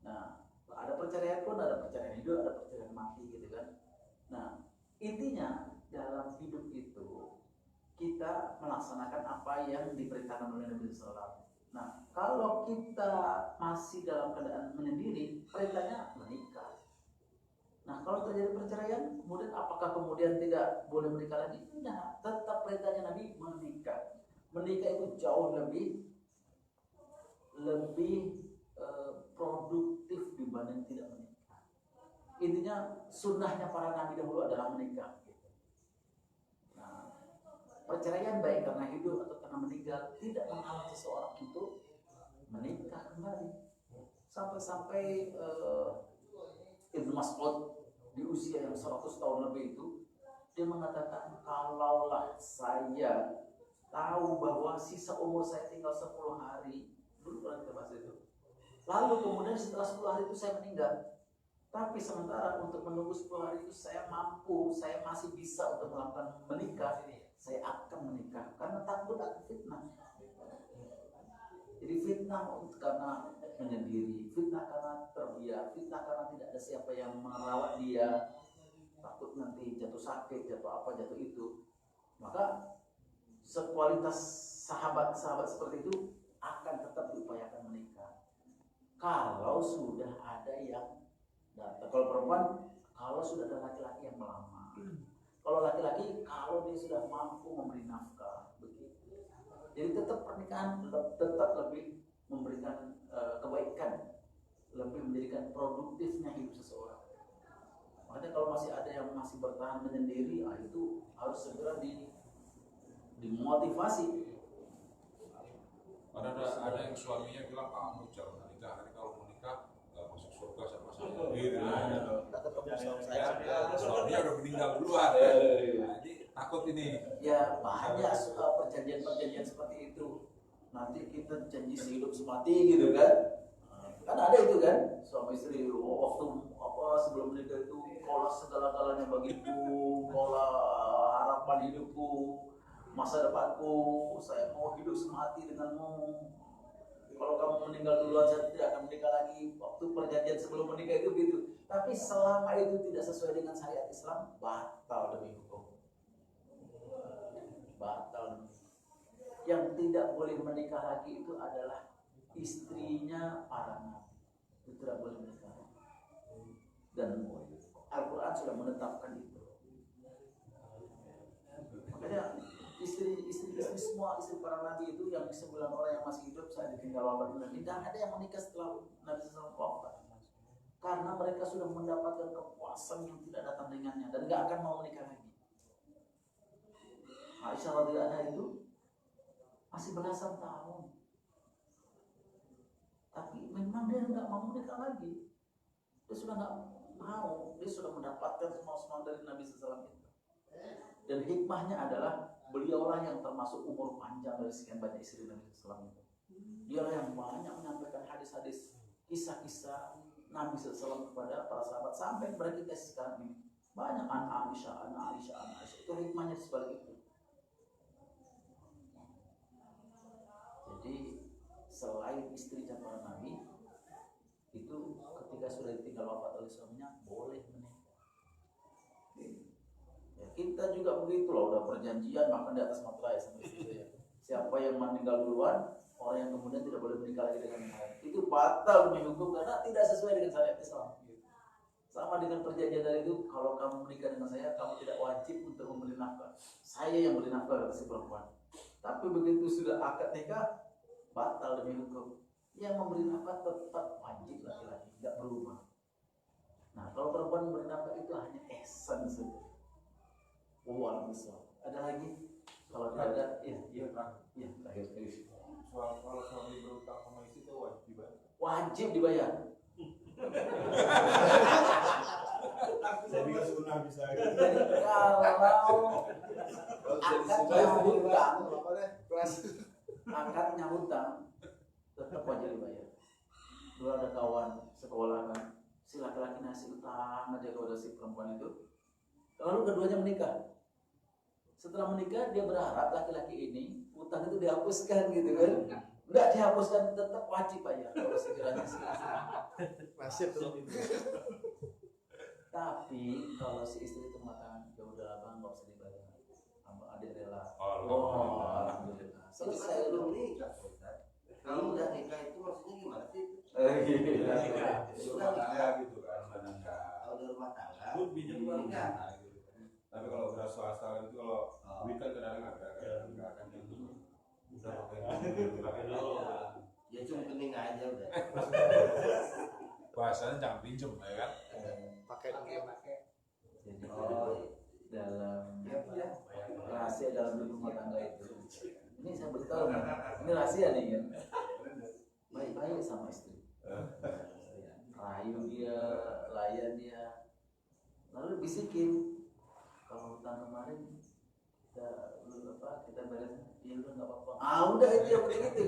Nah, ada perceraian pun, ada perceraian hidup, ada perceraian mati gitu kan. Nah, intinya dalam hidup itu kita melaksanakan apa yang diperintahkan oleh Nabi SAW. Nah, kalau kita masih dalam keadaan menyendiri, perintahnya menikah. Nah, kalau terjadi perceraian, kemudian apakah kemudian tidak boleh menikah lagi? Tidak, tetap perintahnya Nabi menikah. Menikah itu jauh lebih produktif dibanding tidak menikah. Intinya sunnahnya para nabi dahulu adalah menikah. Nah, perceraian baik karena hidup atau karena meninggal tidak menghalangi seseorang untuk menikah kembali. Sampai Ibnu Mas'ud di usia yang 100 tahun lebih itu Dia mengatakan, kalaulah saya tahu bahwa sisa umur saya tinggal 10 hari, dulu pernah kita bahas itu. Lalu kemudian setelah 10 hari itu saya meninggal. Tapi sementara untuk menunggu 10 hari itu saya mampu, saya masih bisa untuk melakukan menikah, saya akan menikah karena takut akan fitnah. Jadi fitnah karena menyendiri, fitnah karena terbiar, fitnah karena tidak ada siapa yang merawat dia, takut nanti jatuh sakit, jatuh apa, jatuh itu. Maka sekualitas sahabat-sahabat seperti itu akan tetap diupayakan menikah. Kalau sudah ada yang datang, kalau perempuan, kalau sudah ada laki-laki yang melamar. Kalau laki-laki, kalau dia sudah mampu memberi nafkah, begitu. Jadi tetap pernikahan tetap lebih memberikan kebaikan, lebih menjadikan produktifnya hidup seseorang. Makanya kalau masih ada yang masih bertahan menyendiri, itu harus segera dimotivasi. Ada yang suaminya bilang kamu jangan menikah, nanti kalau mau nikah nggak masuk surga sama saya. Gitu. Suaminya udah meninggal duluan. Jadi takut ini. Ya banyak perjanjian-perjanjian seperti itu. Nanti kita janji sehidup semati gitu kan? Kan ada itu kan, suami istri waktu sebelum menikah itu kaulah segala-galanya bagiku, kaulah harapan hidupku, masa depanku, saya mau hidup semati denganmu. Kalau kamu meninggal duluan saya tidak akan menikah lagi. Waktu perjanjian sebelum menikah itu gitu. Tapi selama itu tidak sesuai dengan syariat Islam, batal demi hukum. Batal. Yang tidak boleh menikah lagi itu adalah istrinya para nabi. Itu tidak boleh menikah. Dan Al-Quran sudah menetapkan itu. Makanya istri semua istri para nabi itu yang 9 orang yang masih hidup saat ditinggal wafat Nabi, tidak ada yang menikah setelah Nabi SAW wafat. Karena mereka sudah mendapatkan kepuasan yang tidak datang dengannya dan tidak akan mau menikah lagi. Aisyah radhiyallahu anha itu masih belasan tahun, tapi memang dia nggak mau menikah lagi. Dia sudah nggak mau, dia sudah mendapatkan semua dari Nabi SAW itu. Dan hikmahnya adalah beliaulah yang termasuk umur panjang dari sekian banyak istri Nabi SAW itu. Dialah yang banyak menyampaikan hadis-hadis, kisah-kisah Nabi SAW kepada para sahabat sampai kepada kita sekarang ini. Banyak anak Aisyah. Itu hikmahnya di sebalik itu. Jadi selain istrinya para nabi itu ketika sudah ditinggal wafat oleh suaminya boleh menikah. Ya, kita juga begitu loh, udah perjanjian makan di atas materai sama istri saya. Siapa yang meninggal duluan, orang yang kemudian tidak boleh menikah lagi dengan yang lain. Itu batal demi hukum karena tidak sesuai dengan syariat Islam. Sama dengan perjanjian dari itu, kalau kamu menikah dengan saya, kamu tidak wajib untuk memberi nafkah. Saya yang beri nafkah kata si perempuan. Tapi begitu sudah akad nikah, batal demi hukum. Yang memberi nafkah tetap wajib laki-laki, tidak berubah. Nah, kalau perempuan memberi nafkah itu hanya ihsan saja. Wallahu a'lam. Ada lagi? Kalau tidak ada, terakhir. Kalau suami berutang sama istri itu wajib dibayar. Wajib dibayar. Saya pikir sunnah bisa. Jadi kalau akadnya hutang tetap wajib dibayar. Dulu ada kawan sekolah kan, si laki-laki ngasih utang aja kepada si perempuan itu. Lalu keduanya menikah. Setelah menikah dia berharap laki-laki ini utang itu dihapuskan gitu kan. Enggak dihapuskan, tetap wajib bayar kalau sekiranya sih. Nasib tuh. Tapi kalau si istri itu mengatakan ya udah bang nggak usah dibayar, adik rela. Alhamdulillah. Selesai belum dulu. nikah, kalau udah nikah itu maksudnya gimana sih? Rumah tangga gitu kan, Kalau udah rumah tangga, nikah. Tapi kalau udah swasta kan itu kalau duit kan kadang-kadang nggak akan gitu. Udah pakai ya cuma kening aja udah. bahasanya jangan pinjem ya kan. Pakai. Jadi dalam rahasia dalam rumah tangga itu, ini saya beritahu ini rahasia nih kan. Baik-baik sama istri, rayu dia, layan dia, lalu bisikin kalau utang kemarin kita beres, ya udah nggak apa-apa. Udah itu yang begitu.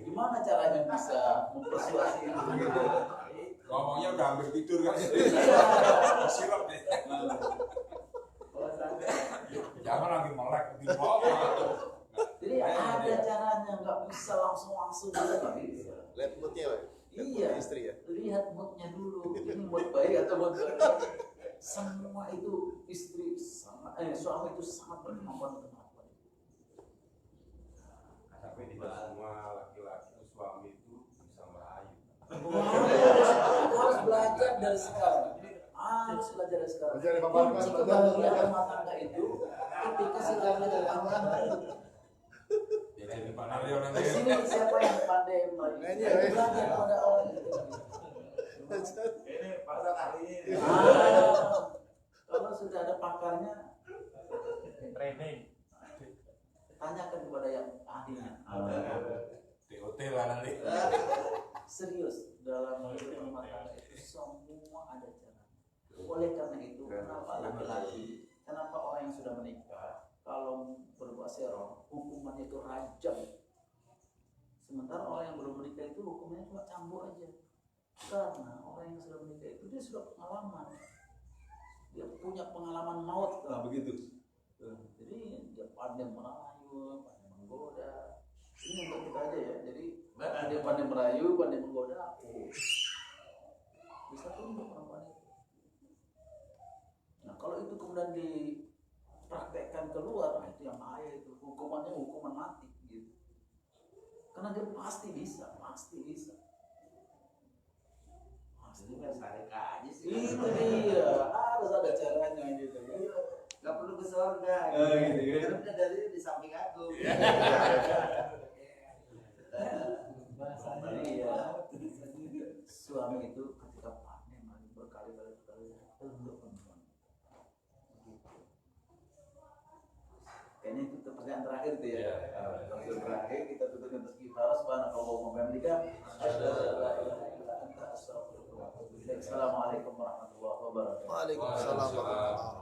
Gimana caranya bisa mempersuasi itu gitu? Ngomongnya udah hampir tidur kan? Sirap deh. Jangan lagi melek di bawah. Jadi ada caranya, nggak bisa langsung gitu, nggak bisa. Lihat moodnya, Pak. Iya. Istri ya. Lihat moodnya dulu. Ini mood baik atau mood baik? Semua itu suami itu sangat berkemampuan untuk melakukan itu. Tapi tidak semua laki-laki suami itu bisa merayu. Harus belajar dari sekarang. Harus belajar dari sekarang. Belajar dari Bapak Kunci Bapak. kebahagiaan rumah tangga itu ketika si laki datangkan. Ya jadi Pak Naryo nanti. Di sini siapa yang pandai merayu? Belajar pada orang itu. Ini pasal ahli ini. Kalau sudah ada pakarnya, training. tanyakan kepada yang ahlinya. TOT lah nanti. Serius dalam hidup rumah tangga itu semua ada cara. Oleh karena itu, kenapa laki-laki, kenapa orang yang sudah menikah kalau berbuat serong hukumannya itu rajam, sementara orang yang belum menikah itu hukumannya cuma cambuk aja. Karena orang yang sudah menikah itu dia sudah pengalaman, dia punya pengalaman maut. Begitu. Jadi dia pandai merayu, pandai menggoda. Ini untuk kita aja ya. Jadi dia pandai merayu, pandai menggoda. Bisa tunduk perempuan itu. Nah kalau itu kemudian dipraktekkan keluar, itu yang bahaya itu. Hukumannya hukuman mati gitu. Karena dia pasti bisa. Ini kan sarik aja sih. Itu dia, harus ada caranya gitu. Gak perlu ke surga. Gitu ya. Udah dari di samping aku. Iya. Suami itu ketika pandai berkali-kali tunduk perempuan. Kayaknya itu pertanyaan terakhir tuh ya. Pertanyaan terakhir kita tutup dengan tasbih subhanallah wa bihamdika asyhadu an la ilaha illa anta astaghfiruka wa atubu ilaik. Assalamualaikum warahmatullahi wabarakatuh. Waalaikumsalam warahmatullahi wabarakatuh.